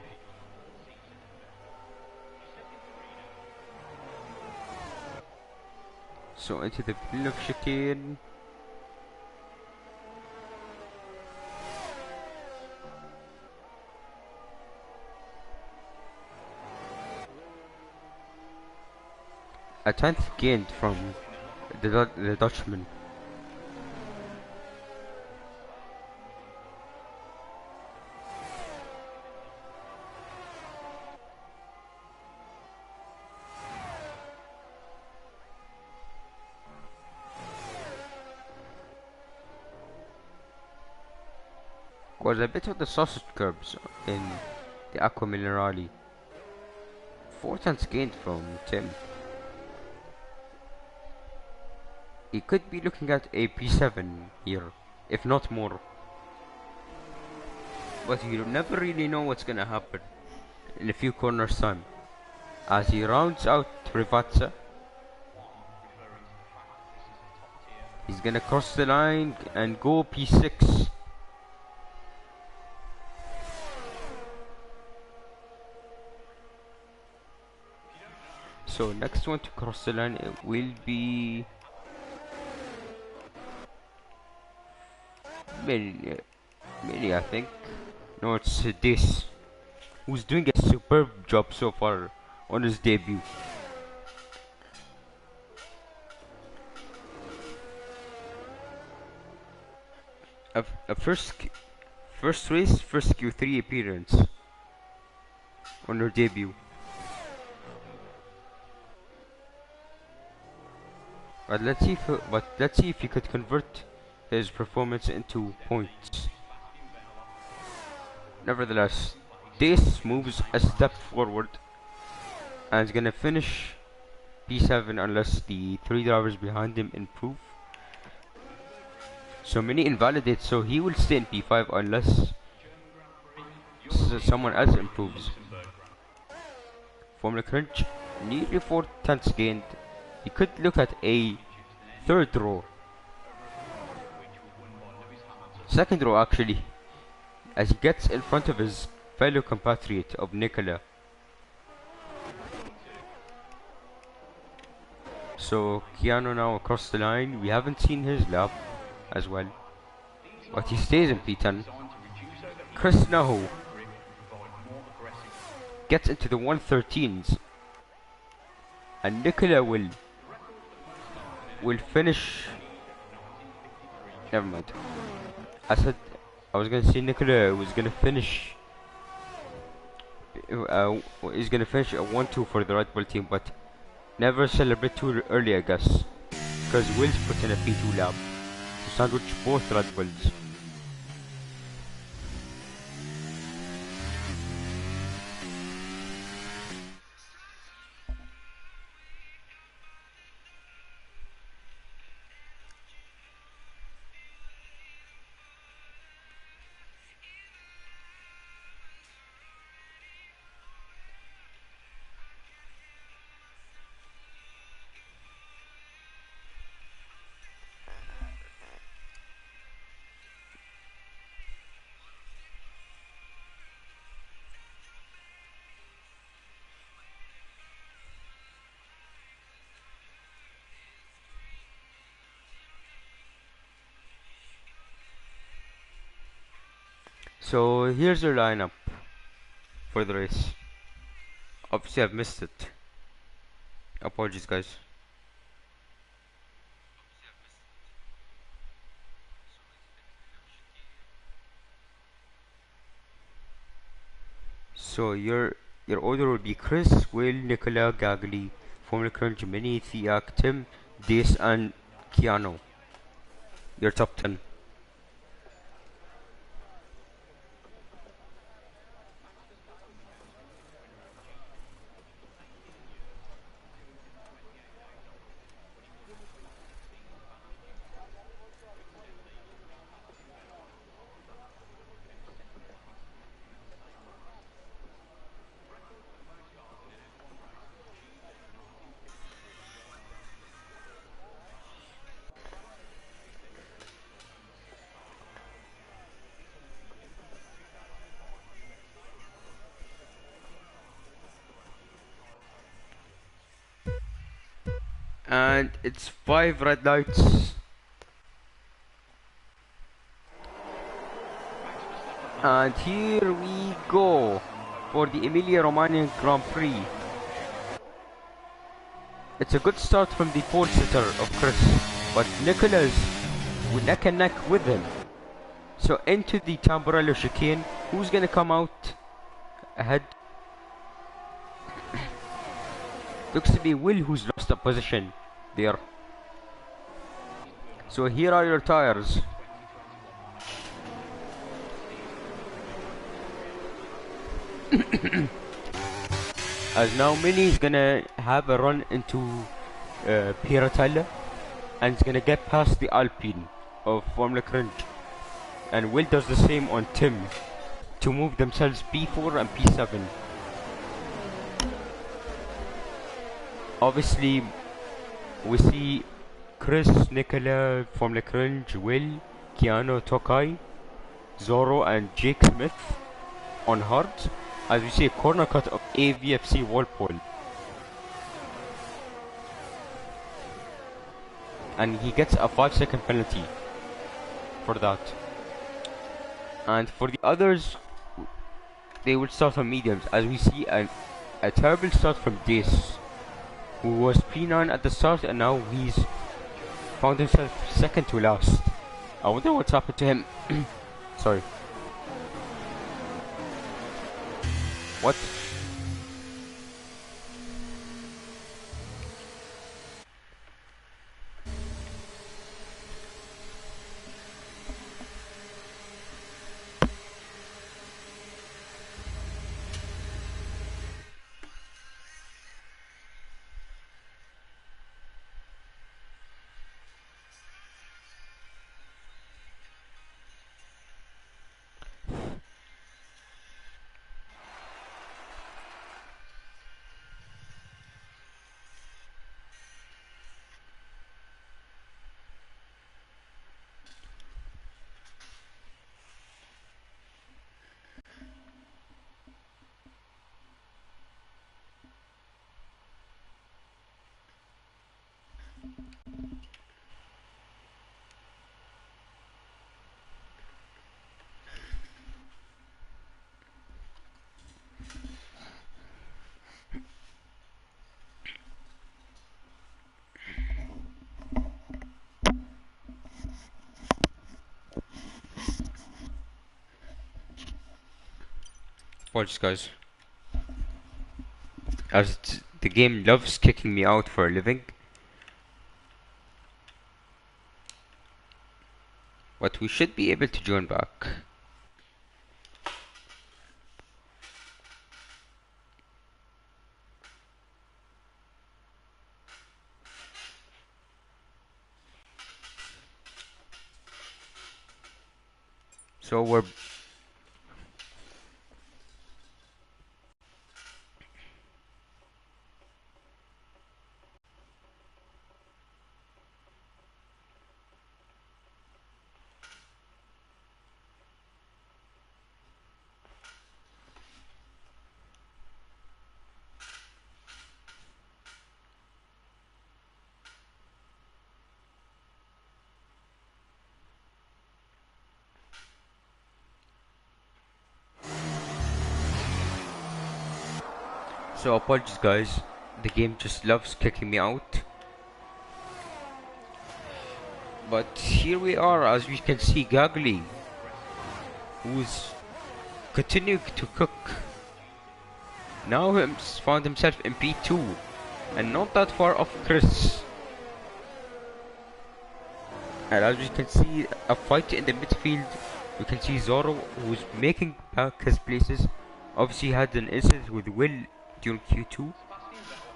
So into the middle of chicane. A tenth gained from the Dutchman. Was a bit of the sausage curbs in the Aqua Minerali. 4 tenths gained from Tim. He could be looking at a P7 here, if not more. But you never really know what's gonna happen in a few corners time. As he rounds out Rivazza, he's gonna cross the line and go P6. So next one to cross the line it will be Emilia, I think. No, it's this, who's doing a superb job so far on his debut. A first race, first Q3 appearance on her debut. Let's see if he could convert his performance into points. Nevertheless, Dace moves a step forward and is gonna finish P7 unless the 3 drivers behind him improve. So Mini invalidates, so he will stay in P5 unless someone else improves. Formula Crunch, nearly 4 tenths gained. He could look at a third row. Second row actually, as he gets in front of his fellow compatriot of Nicola. So Keanu now across the line. We haven't seen his lap as well, but he stays in P10. Chris now gets into the 113s, and Nicola will finish. Never mind. I said I was gonna say Nicola was gonna finish. Is gonna finish a 1-2 for the Red Bull team, but never celebrate too early, I guess, because Will's put in a P2 lap to sandwich both Red Bulls. So here's your lineup for the race. Obviously I've missed it. Apologies guys. So your order will be Chris, Will, Nicola, Gagli, Formula Crunch, Mini, Thiak, Tim, Dace and Keanu. Your top 10. And it's 5 red lights. And here we go for the Emilia Romagna Grand Prix. It's a good start from the pole sitter of Chris, but Nicola's neck and neck with him. So into the Tamburello chicane. Who's gonna come out ahead? Looks to be Will, who's lost a position there. So here are your tires. As now Minnie's gonna have a run into Piratella, and it's gonna get past the Alpine of Formula Cringe. And Will does the same on Tim to move themselves P4 and P7. Obviously, we see Chris, Nicola, Formula Cringe, Will, Keanu, Tokai, Zorro, and Jake Smith on hard, as we see a corner cut of AVFC Walpole. And he gets a 5-second penalty for that. And for the others, they will start on mediums, as we see a terrible start from Dace, who was P9 at the start and now he's found himself second to last. I wonder what's happened to him. Sorry. What? Apologies, guys. As the game loves kicking me out for a living. But we should be able to join back. So we're... So apologies, guys. The game just loves kicking me out. But here we are, as we can see, Gagli, who's continuing to cook. Now he's found himself in P2, and not that far off Chris. And as we can see, a fight in the midfield. We can see Zorro, who's making back his places. Obviously, he had an incident with Will during Q2,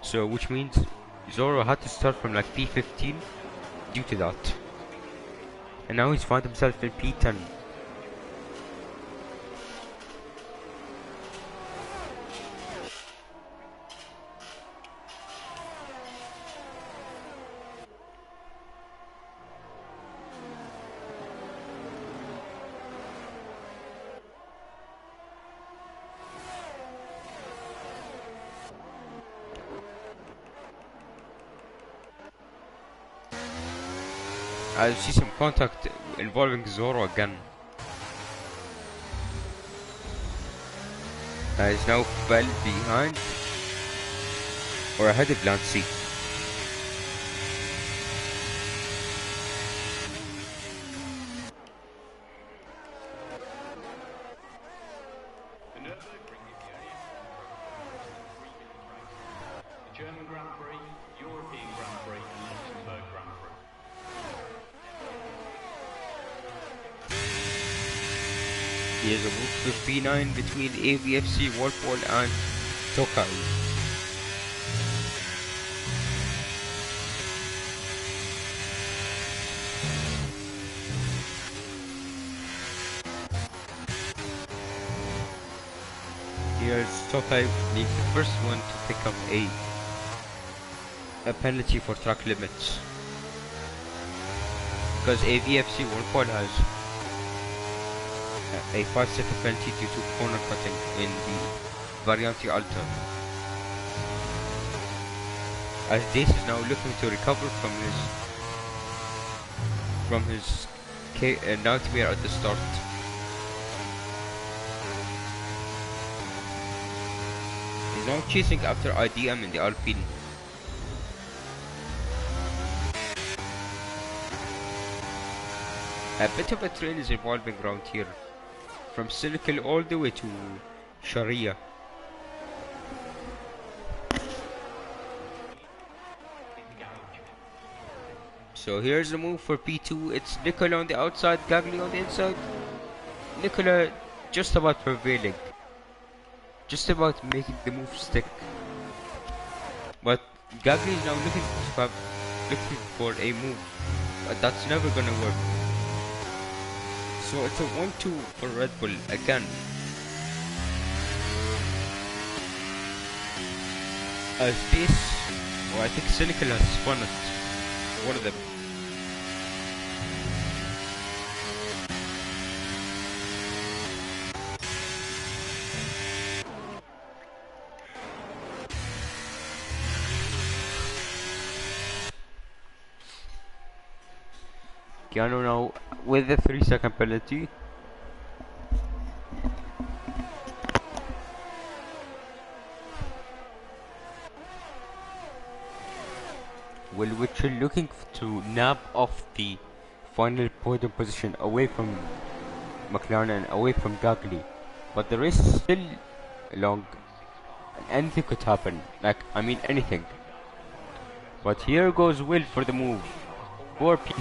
so which means Zorro had to start from like P15 due to that. And now he's found himself in P10. I see some contact involving Zoro again. He's now fell behind or ahead of Lancy. The Nürburgring is the only F1 track to have hosted 3 different races. The German Grand Prix, European Grand Prix and Luxembourg Grand Prix. Here's a move to P9 between AVFC Walpole and Tokai. Here's Tokai being the first one to pick up a penalty for track limits. Because AVFC Walpole has a 5-second penalty due to corner cutting in the Variante Alta. As Dace is now looking to recover from his nightmare at the start. He's now chasing after IDM in the Alpine. A bit of a train is evolving around here, from Cynical all the way to Sharia. So here's the move for P2. It's Nicola on the outside, Gagli on the inside. Nicola just about prevailing, just about making the move stick. But Gagli is now looking for a move, but that's never gonna work. So it's a 1-2 for Red Bull again. As this, I think Cynical has spun it. One of them. Keanu now with the 3-second penalty. Will Witcher looking to nab off the final podium position away from McLaren and away from Gagli. But the race is still long and anything could happen. I mean anything. But here goes Will for the move. 4P.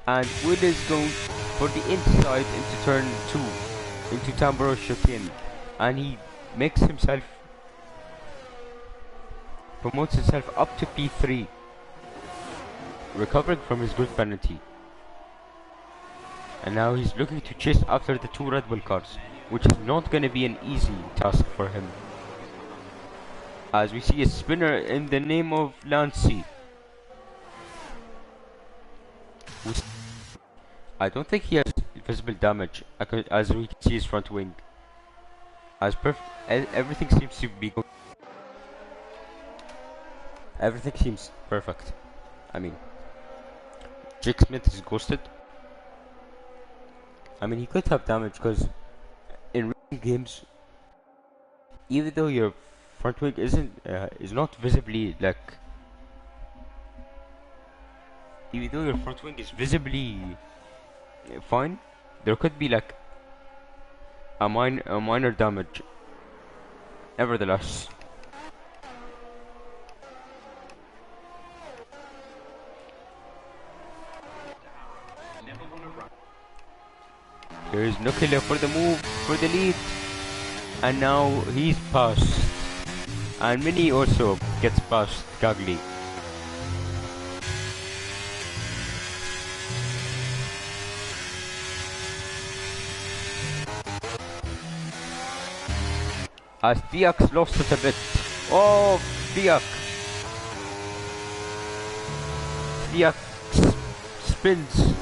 And Will is going for the inside into turn 2, into Tamboro chicane, and he promotes himself up to P3, recovering from his good penalty. And now he's looking to chase after the 2 Red Bull cars, which is not going to be an easy task for him. As we see a spinner in the name of Lancy. I don't think he has visible damage, as we can see his front wing. Everything seems to be good. Everything seems perfect. I mean, Jake Smith is ghosted. I mean, he could have damage because in racing games, even though your front wing is not visibly even though your front wing is visibly fine, there could be a minor damage. Nevertheless, here is Nukila for the move, for the lead, and now he's passed, and Mini also gets past Gagli. As Diak's lost it a bit. Oh, Diak spins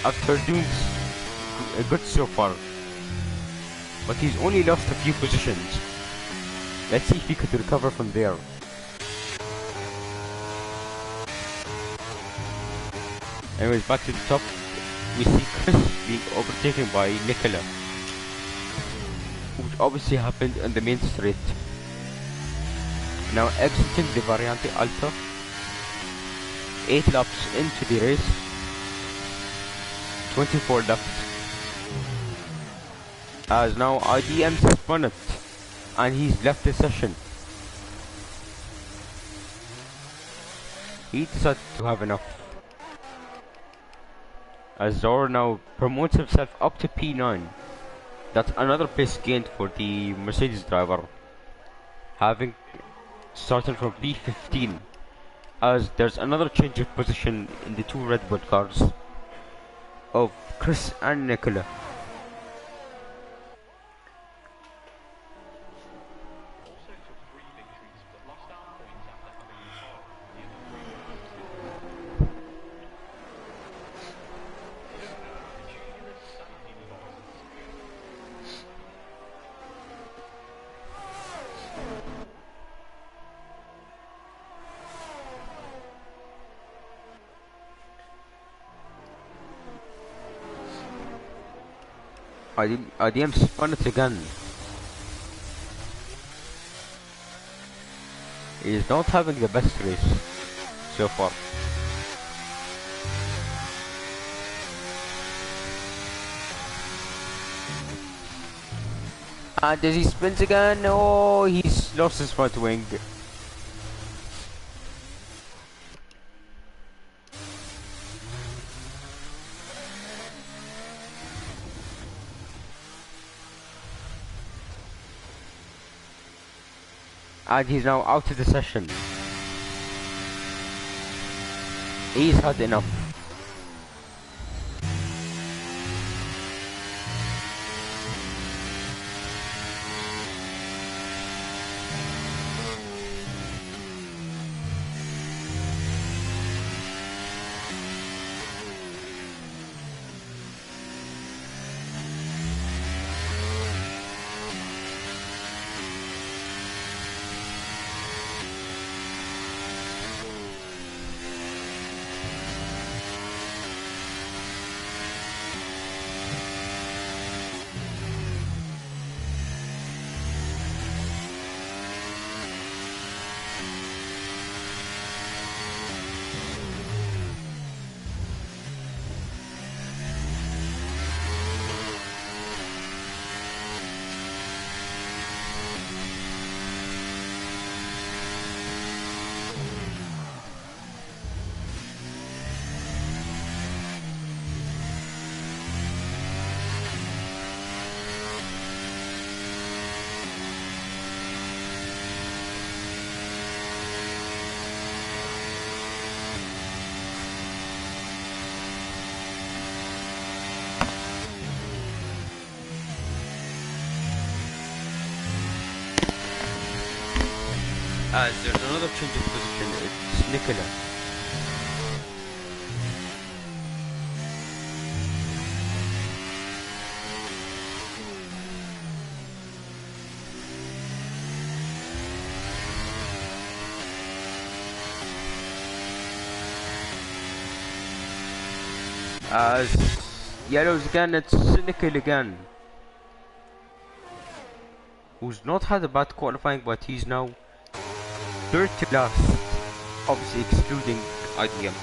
after doing good so far, but he's only lost a few positions. Let's see if he could recover from there. Anyways, back to the top. We see Chris being overtaken by Nicola, which obviously happened on the main straight. Now exiting the Variante Alta, 8 laps into the race, 24 left, as now IDM spun it and he's left the session. He decided to have enough, as Zor now promotes himself up to P9. That's another place gained for the Mercedes driver, having started from P15, as there's another change of position in the two Red Bull cars of Chris and Nicola. Also took 3 victories, but lost out points after having the pole in the other 3 races. If you don't know, the junior safety devices. IDM spun it again. He is not having the best race so far. And as he spins again, oh, he's lost his front wing. And he's now out of the session. He's had enough. As there's another change of position, it's Nicola. As yellows again, it's Nicola again, who's not had a bad qualifying, but he's now third to last, obviously excluding IDM.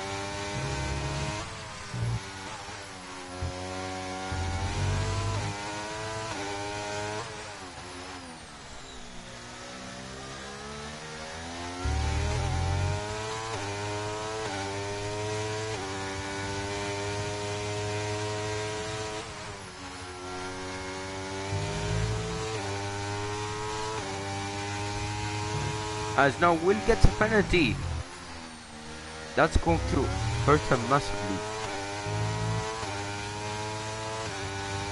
As now Will gets a penalty. That's going to hurt him massively.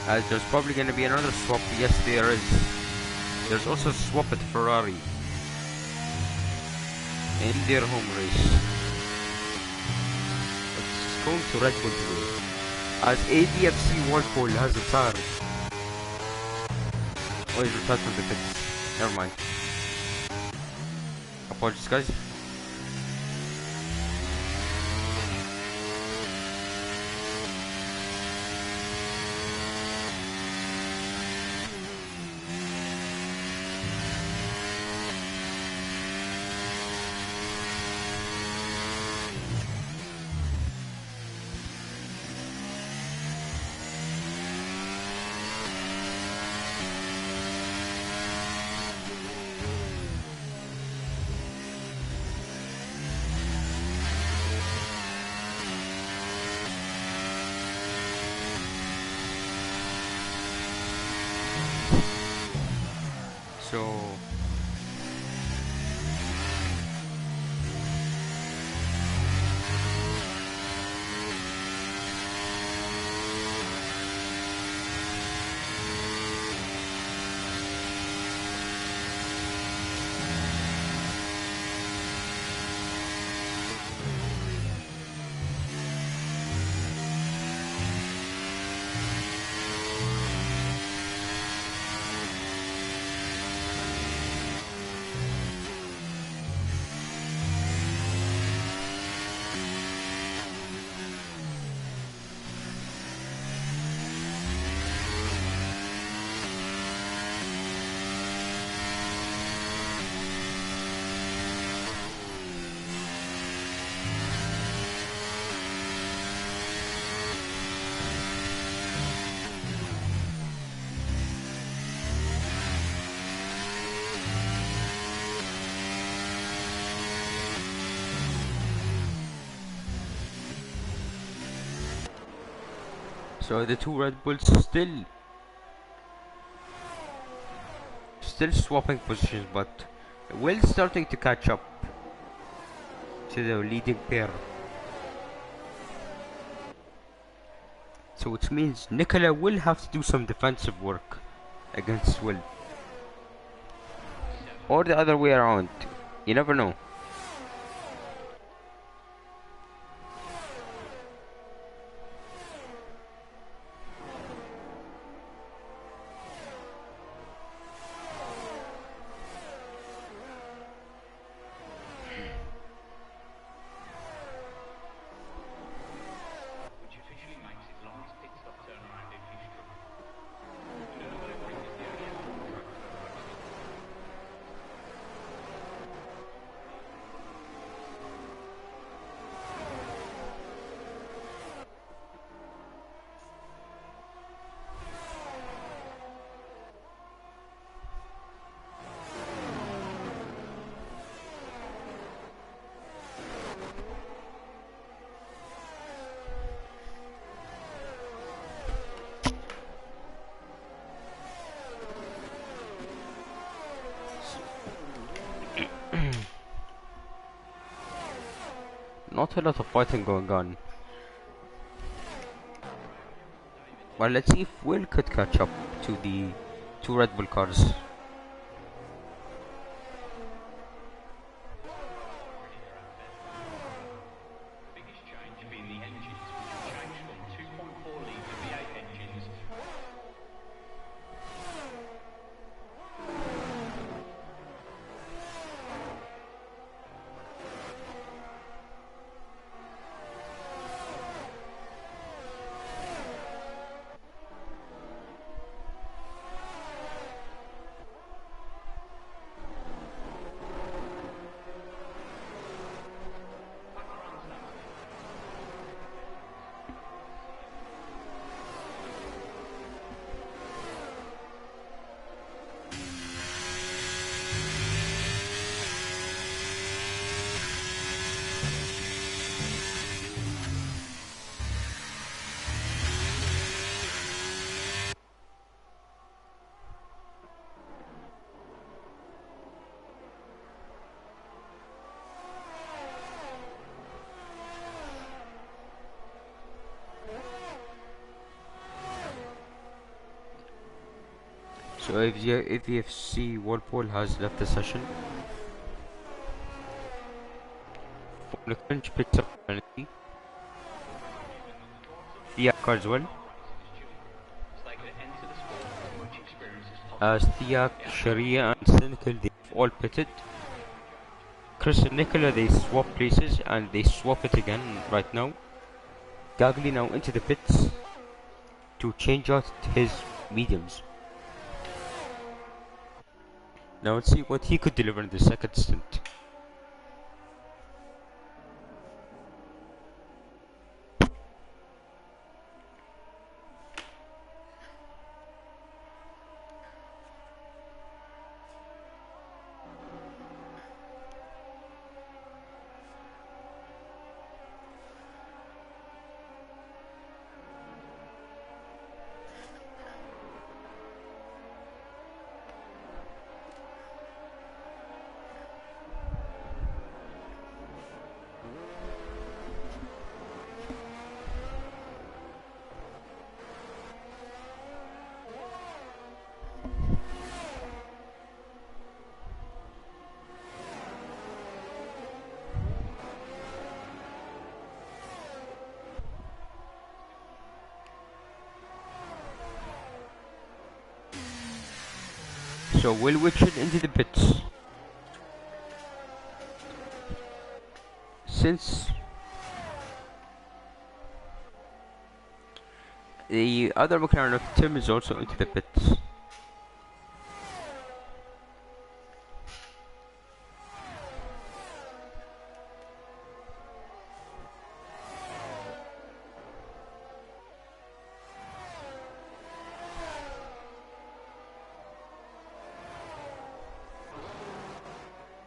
As there's probably going to be another swap. Yes, there is. There's also a swap at Ferrari in their home race. It's going to Red Bull today, as ADFC World Pole has retired. Oh, he's retired from the pits. Never mind. Apologies, guys. So the two Red Bulls still swapping positions, but Will starting to catch up to the leading pair. So which means Nicola will have to do some defensive work against Will. Or the other way around. You never know. which officially makes it longest pit stop turnaround in history. The Nürburgring is the only F1 track to have hosted. Not a lot of fighting going on. But let's see if Will could catch up to the two Red Bull cars. The biggest change being the engines, which have changed from 2.4 litre V8 engines. So if EFC Walpole has left the session, the French picks up penalty. Thea Carswell, So they could enter the sport with as much experience as possible. as Thea, Sharia and Cynical, they've all pitted. Chris and Nicola, they swap places and they swap it again right now. Gagli now into the pits to change out his mediums. Now let's see what he could deliver in the second stint. So Will Witcher into the pits. Since the other McLaren of Tim is also into the pits.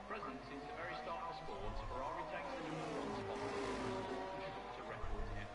Present since the very start of the sport, Ferrari takes the number 1 spot, which is up to records here.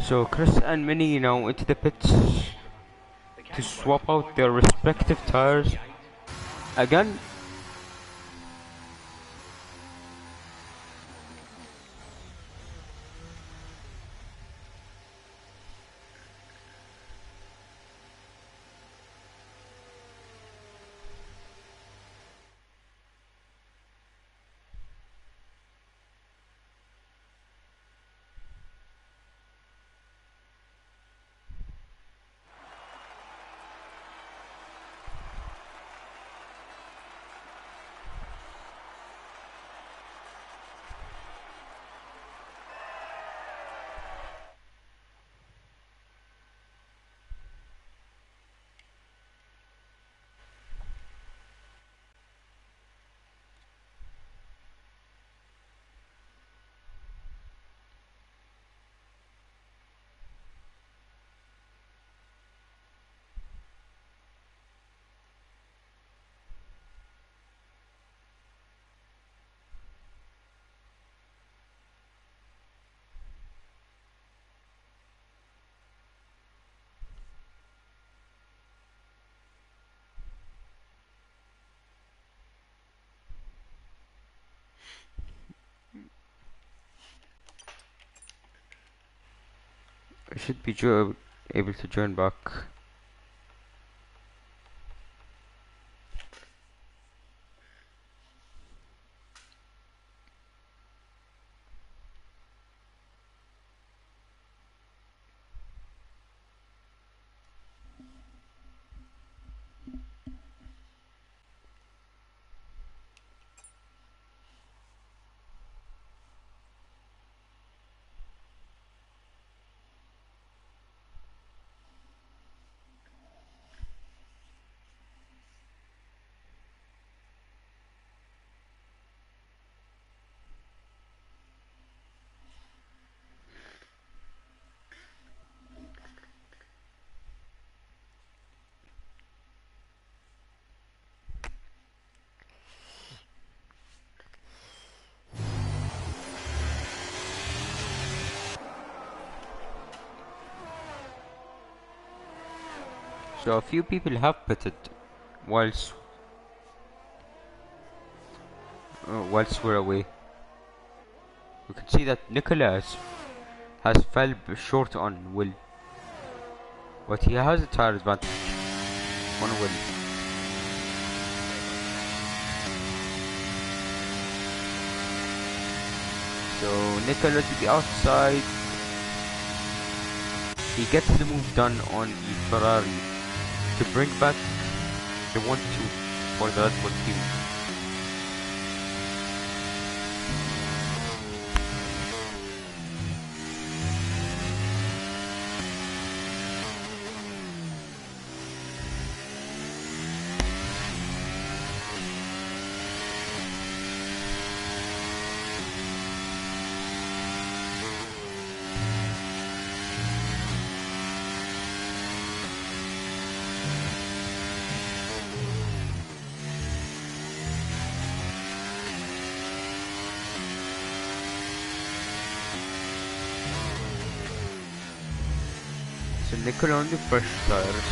So Chris and Minnie now into the pits to swap out their respective tires. Again, I should be able to join back. So a few people have pitted whilst we're away. We can see that Nicholas has fell short on Will, but he has a tire advantage on Will. So Nicholas to the outside. He gets the move done on the Ferrari to bring back the 1-2 for the Red Bull team. So nickel on the fresh tires.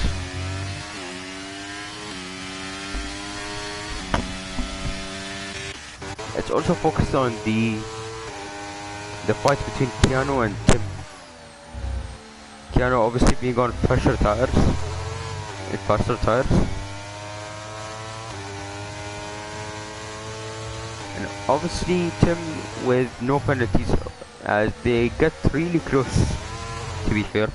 It's also focused on the fight between Keanu and Tim. Keanu obviously being on fresher tires and faster tires. And obviously Tim with no penalties as they get really close, to be fair.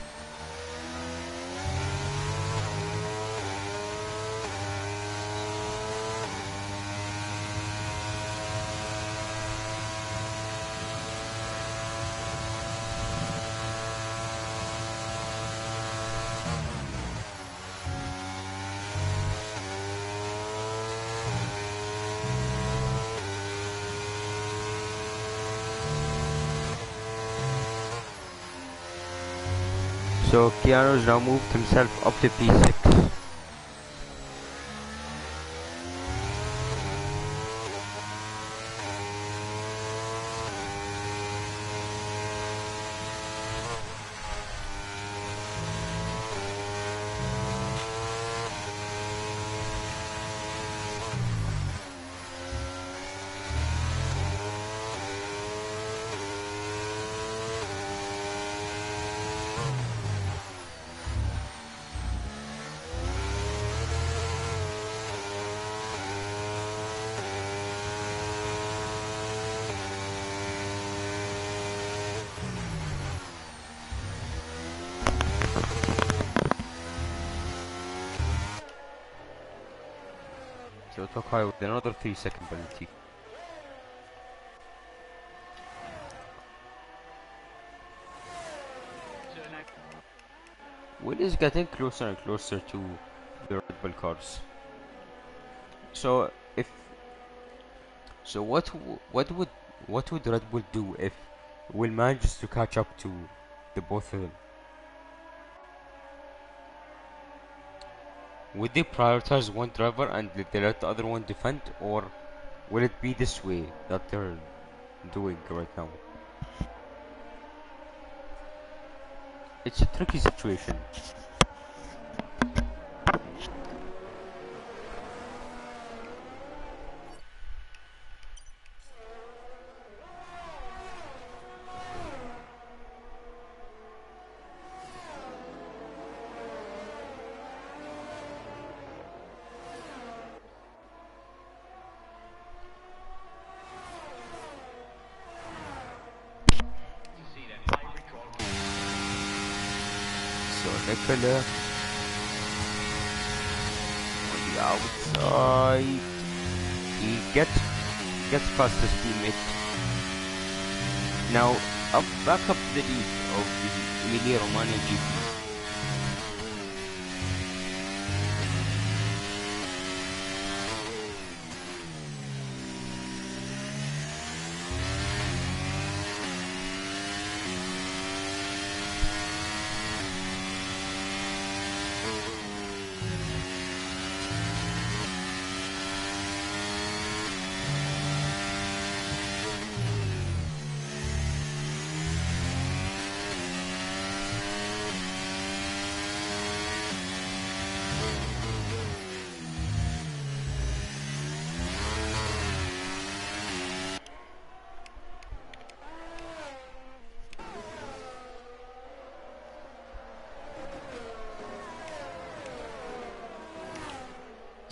So Keanu's now moved himself up to P6. So Tokai with another 3-second penalty. Will is getting closer and closer to the Red Bull cars. So if so, what would Red Bull do if Will manages to catch up to the both of them? Would they prioritize one driver and they let the other one defend, or will it be this way that they're doing right now? It's a tricky situation. So Nicola on the outside, he gets past his teammate. Now back up to the lead of the Emilia Romagna GP.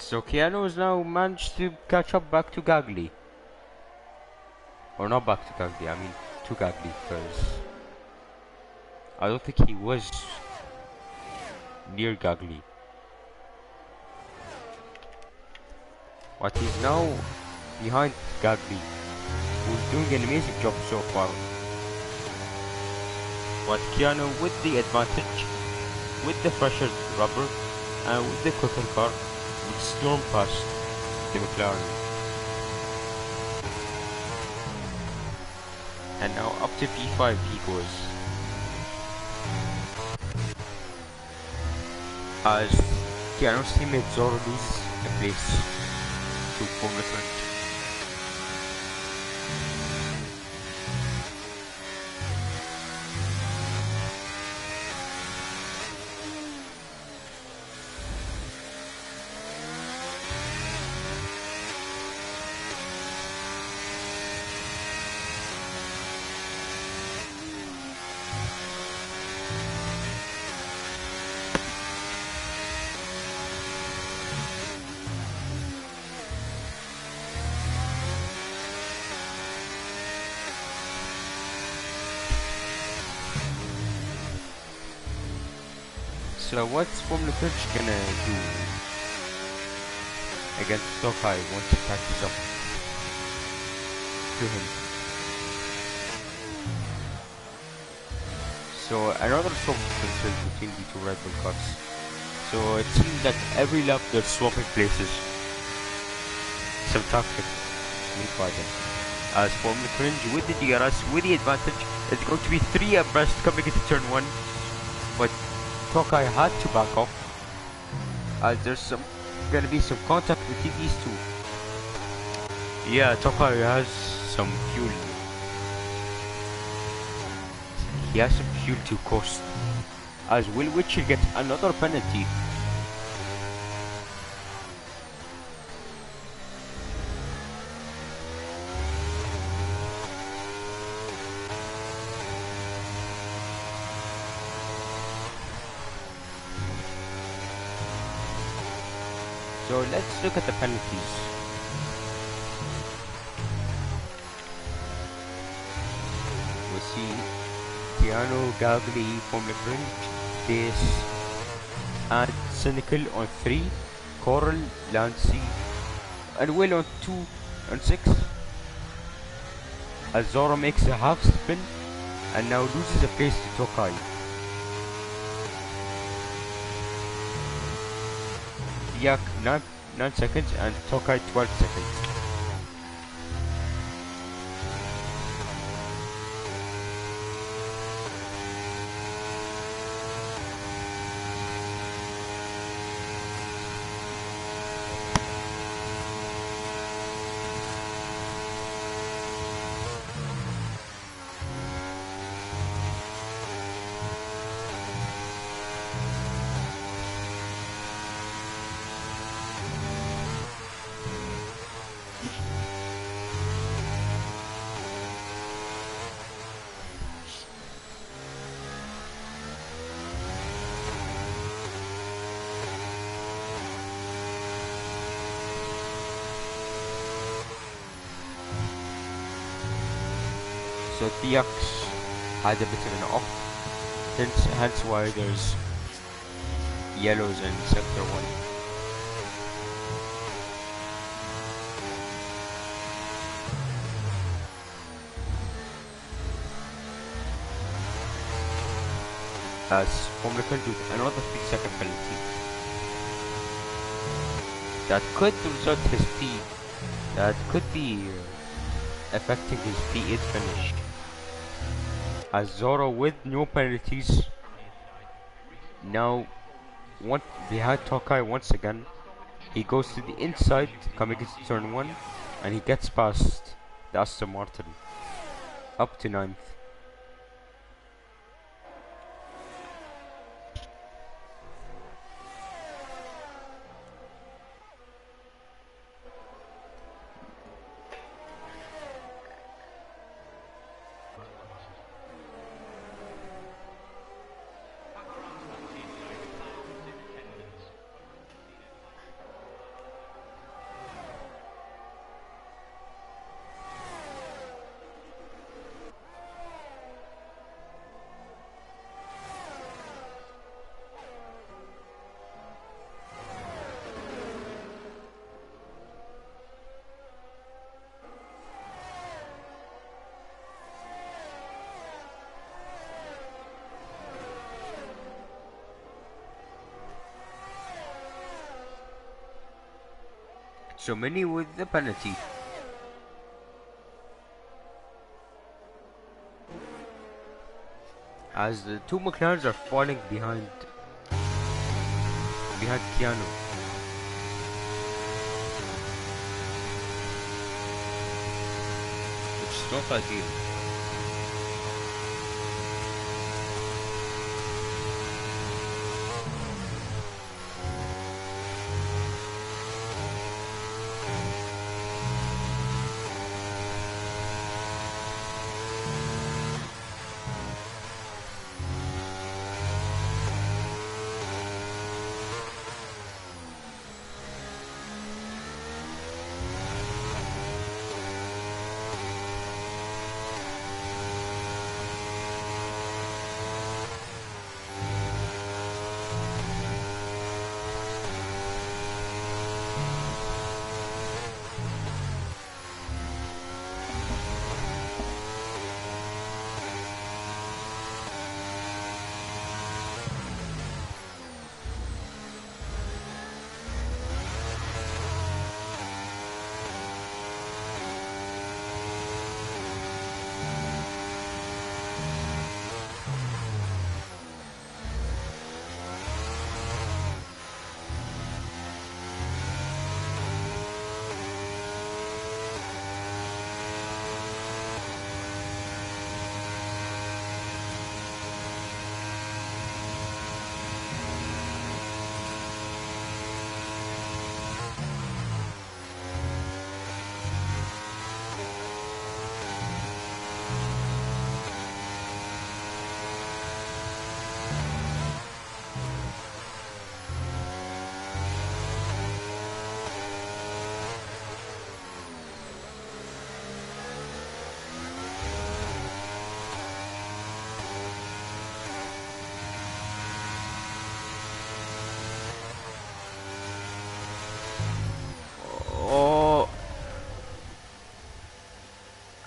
So Keanu has now managed to catch up back to Gagli. Or not back to Gagli, I mean to Gagli, because I don't think he was near Gagli. But he's now behind Gagli, who's doing an amazing job so far. But Keanu with the advantage, with the fresher rubber, and with the quicker car, would storm past the McLaren. And now up to P5 he goes. As Keanu's teammate Zoro loses a place to Formula 20. So what's Formula French gonna do against Tokai once he catches up to him? So another swap differences between the two Red Bull cars. So it seems that every lap they're swapping places. Some tactic made by them. As Formula Cringe with the DRS with the advantage, it's going to be 3 abreast coming into turn 1. But Tokai had to back off. As there's gonna be some contact between these two. Yeah, Tokai has some fuel. He has some fuel to cost. As Will Witcher gets another penalty. So let's look at the penalties. We see Tiano, Gagli, Formula Fringe, Dace, and Cynical on 3, Coral, Lancy, and Will on 2 and 6. As Zoro makes a half spin and now loses a place to Tokai. Yak 9 seconds and Tokai 12 seconds. So Theax had a bit of an off, hence why there's yellows in sector 1. As Formula Fringe with another 3-second penalty. That could result in his P. That could be affecting his P8 finish. As Zoro with no penalties now behind Tokai once again. He goes to the inside coming into turn 1 and he gets past the Aston Martin up to 9th. So many with the penalty. As the two McLarens are falling behind Keanu. Which is not ideal.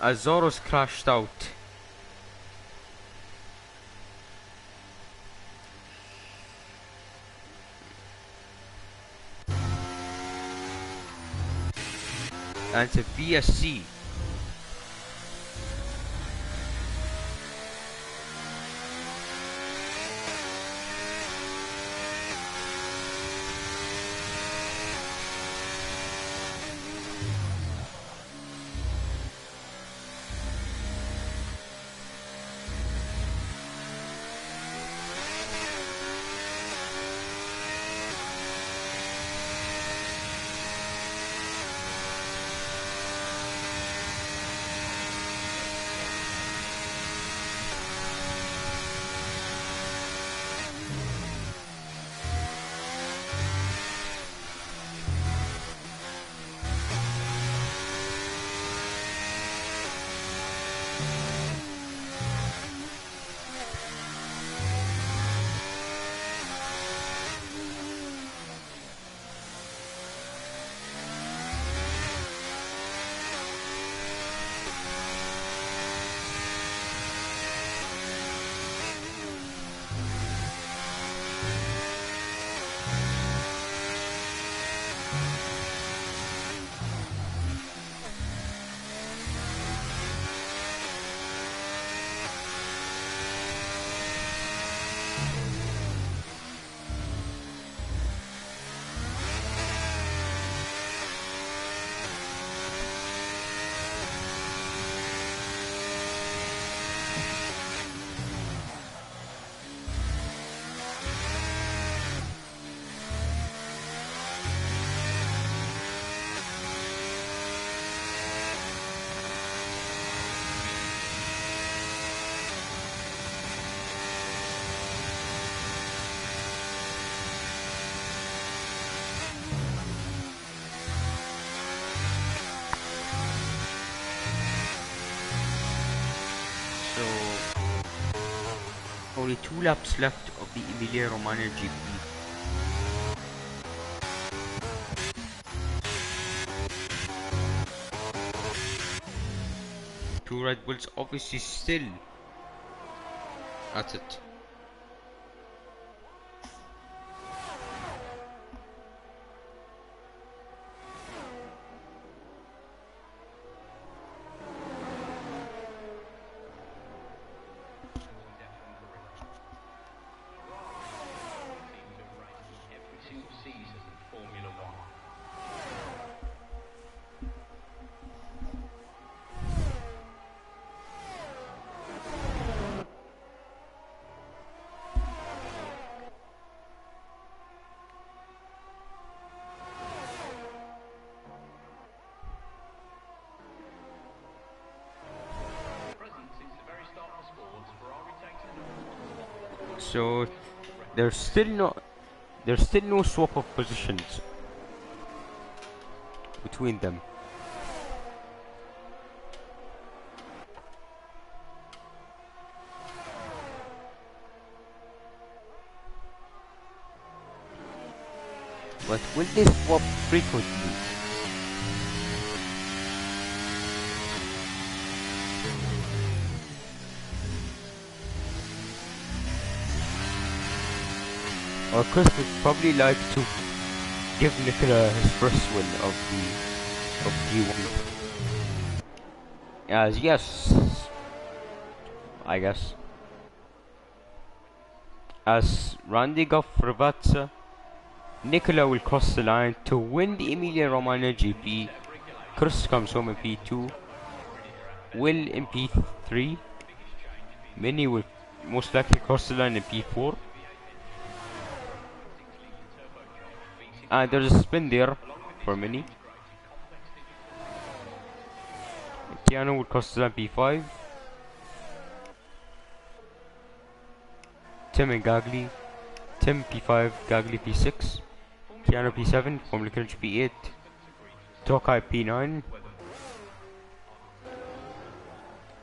as Zoros crashed out. And the VSC. So only 2 laps left of the Emilia Romagna GP. Two Red Bulls obviously still at it. So there's still no swap of positions between them. But will they swap frequently? Or Chris would probably like to give Nicola his first win of D1. As yes, I guess. As Randy Goff-Ravazza, Nicola will cross the line to win the Emilia Romagna GP. Chris comes home in P2. Will in P3. Minnie will most likely cross the line in P4. And there's a spin there for Minnie. Keanu will cross the line P5. Tim and Gagli. Tim P5, Gagli P6. Keanu P7, Formula Crunch P8. Tokai P9.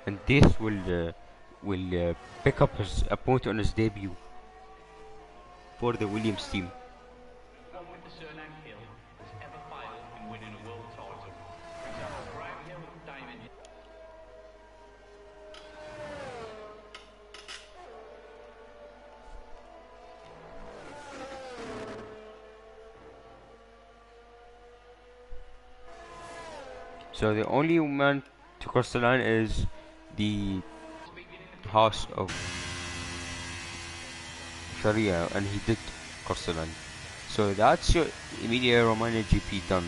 And this will pick up his point on his debut for the Williams team. So the only man to cross the line is the house of Sharia, and he did cross the line. So that's your Emilia Romagna GP done.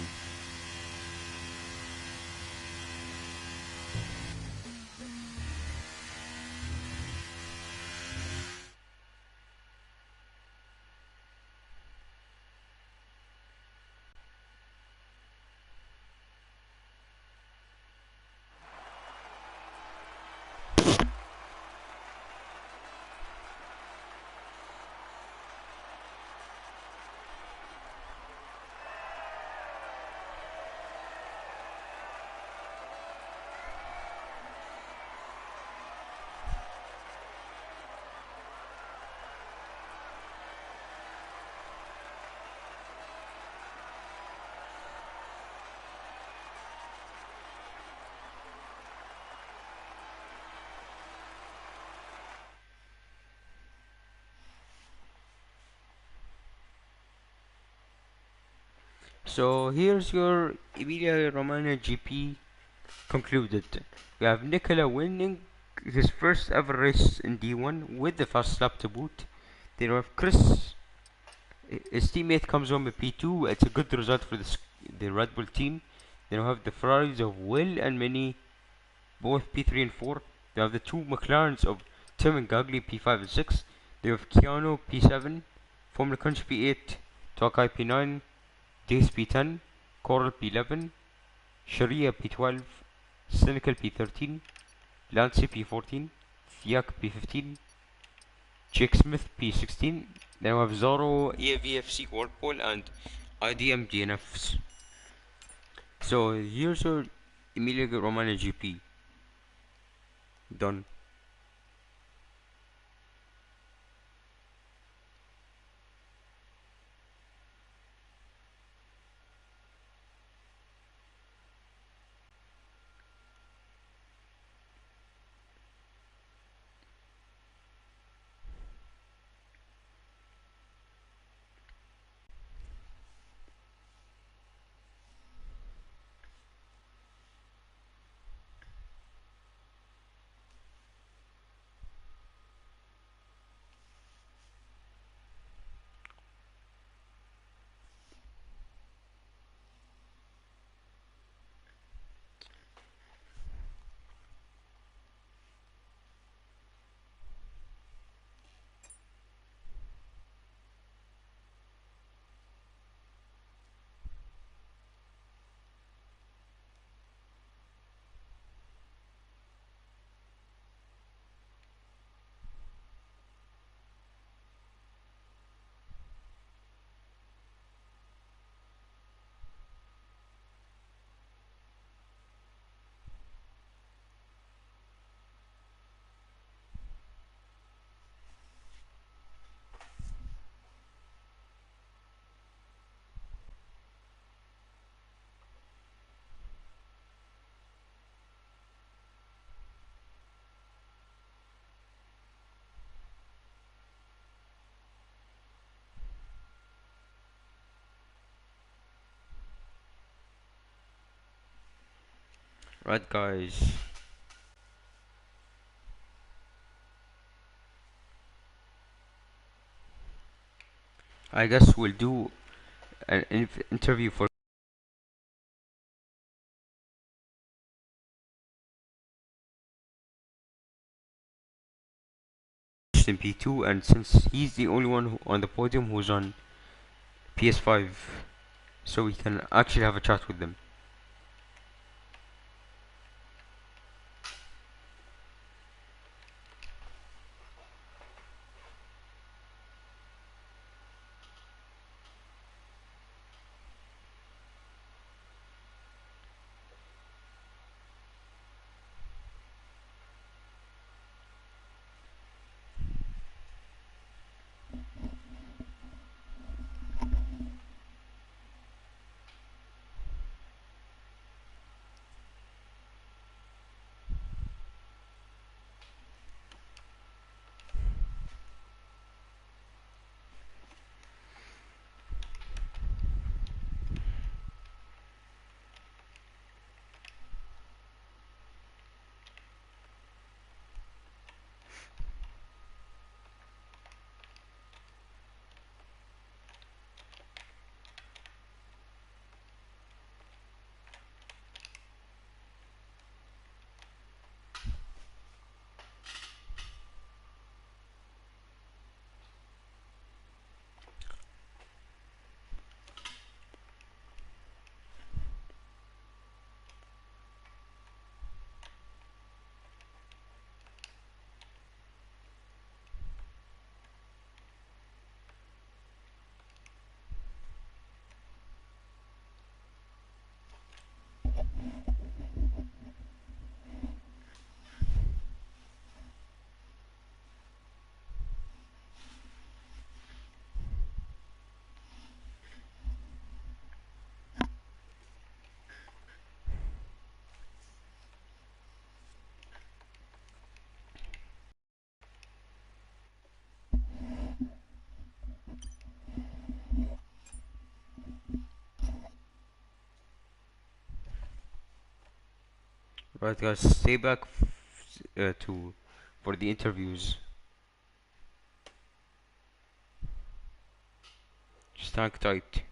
So here's your Emilia Romagna GP concluded. We have Nicola winning his first ever race in D1 with the fast lap to boot. Then we have Chris, his teammate comes home with P2. It's a good result for the Red Bull team. Then we have the Ferraris of Will and Mini, both P3 and 4. They have the two McLarens of Tim and Gagli, P5 and 6. They have Keanu, P7, Formula Crunch P8, Tokai P9, Dace P10, Coral P11, Sharia P12, Cynical P13, Lancy P14, Fiak P15, Jake Smith P16. Then we have Zorro, EAVFC Worldpole, and IDM DNFs. So here's your Emilia Romagna GP. Done. Right, guys. I guess we'll do an interview for in P2, and since he's the only one on the podium who's on PS5, so we can actually have a chat with them. Right, guys, stay back to for the interviews. Just hang tight.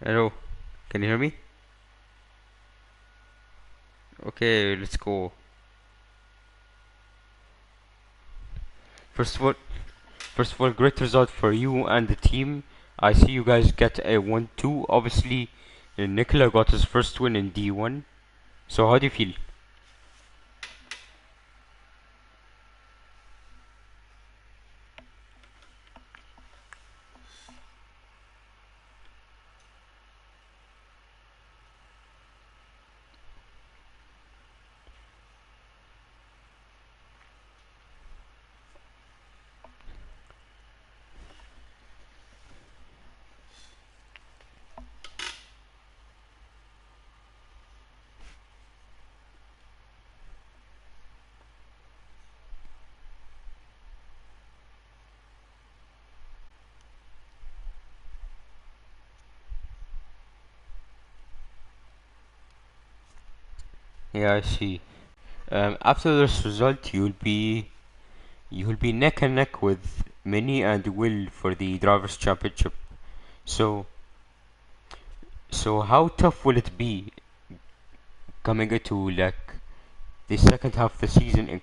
Hello, can you hear me? Okay, let's go. First of all, First of all, great result for you and the team. I see you guys get a 1-2. Obviously, Nicola got his first win in D1. So how do you feel? Yeah, I see. After this result, you'll be neck and neck with Minnie and Will for the drivers' championship. So so how tough will it be coming into like the second half of the season?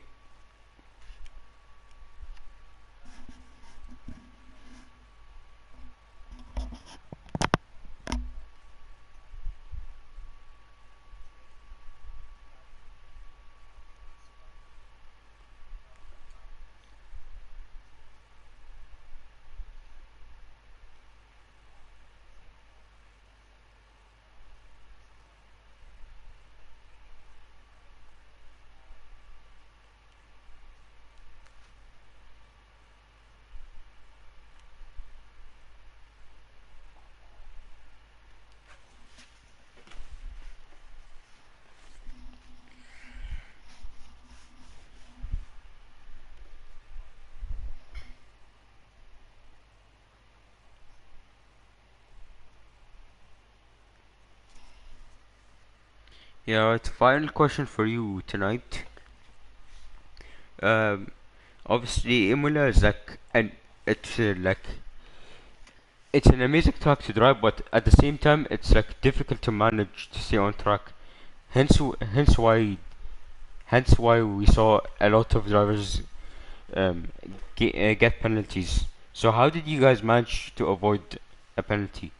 Yeah, right. Final question for you tonight. Um, Obviously, Imola is like it's an amazing track to drive, but at the same time, it's like difficult to manage to stay on track. Hence, hence why, hence why we saw a lot of drivers get penalties. So, how did you guys manage to avoid a penalty?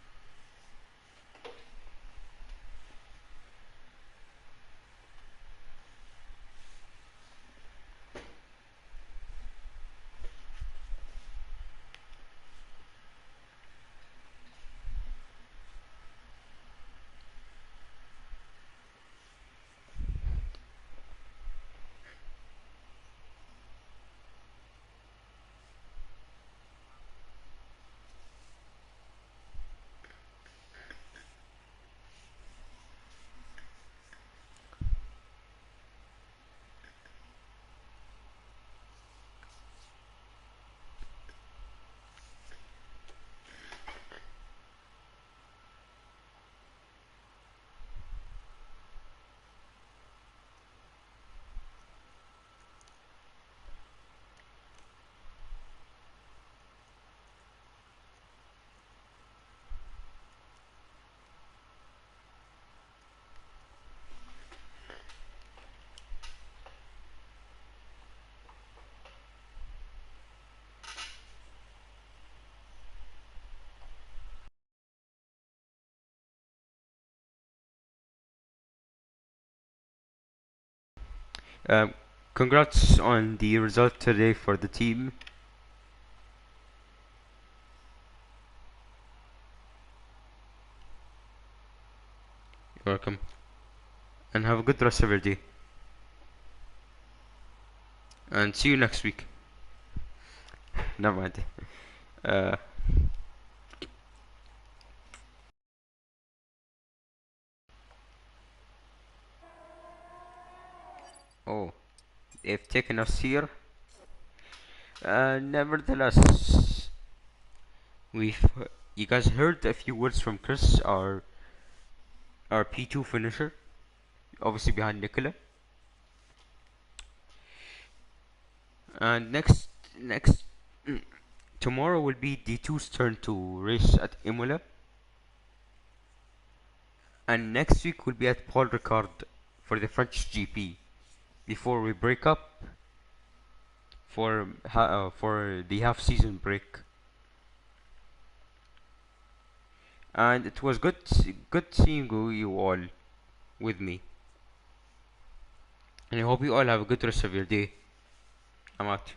Um, Congrats on the result today for the team. You're welcome. And have a good rest of your day. And see you next week. Never mind. Uh, oh, they've taken us here. Nevertheless, we've you guys heard a few words from Chris, our P2 finisher, obviously behind Nicola. And next tomorrow will be D2's turn to race at Imola, and next week will be at Paul Ricard for the French GP before we break up for the half season break. And it was good seeing you all with me, and I hope you all have a good rest of your day. I'm out.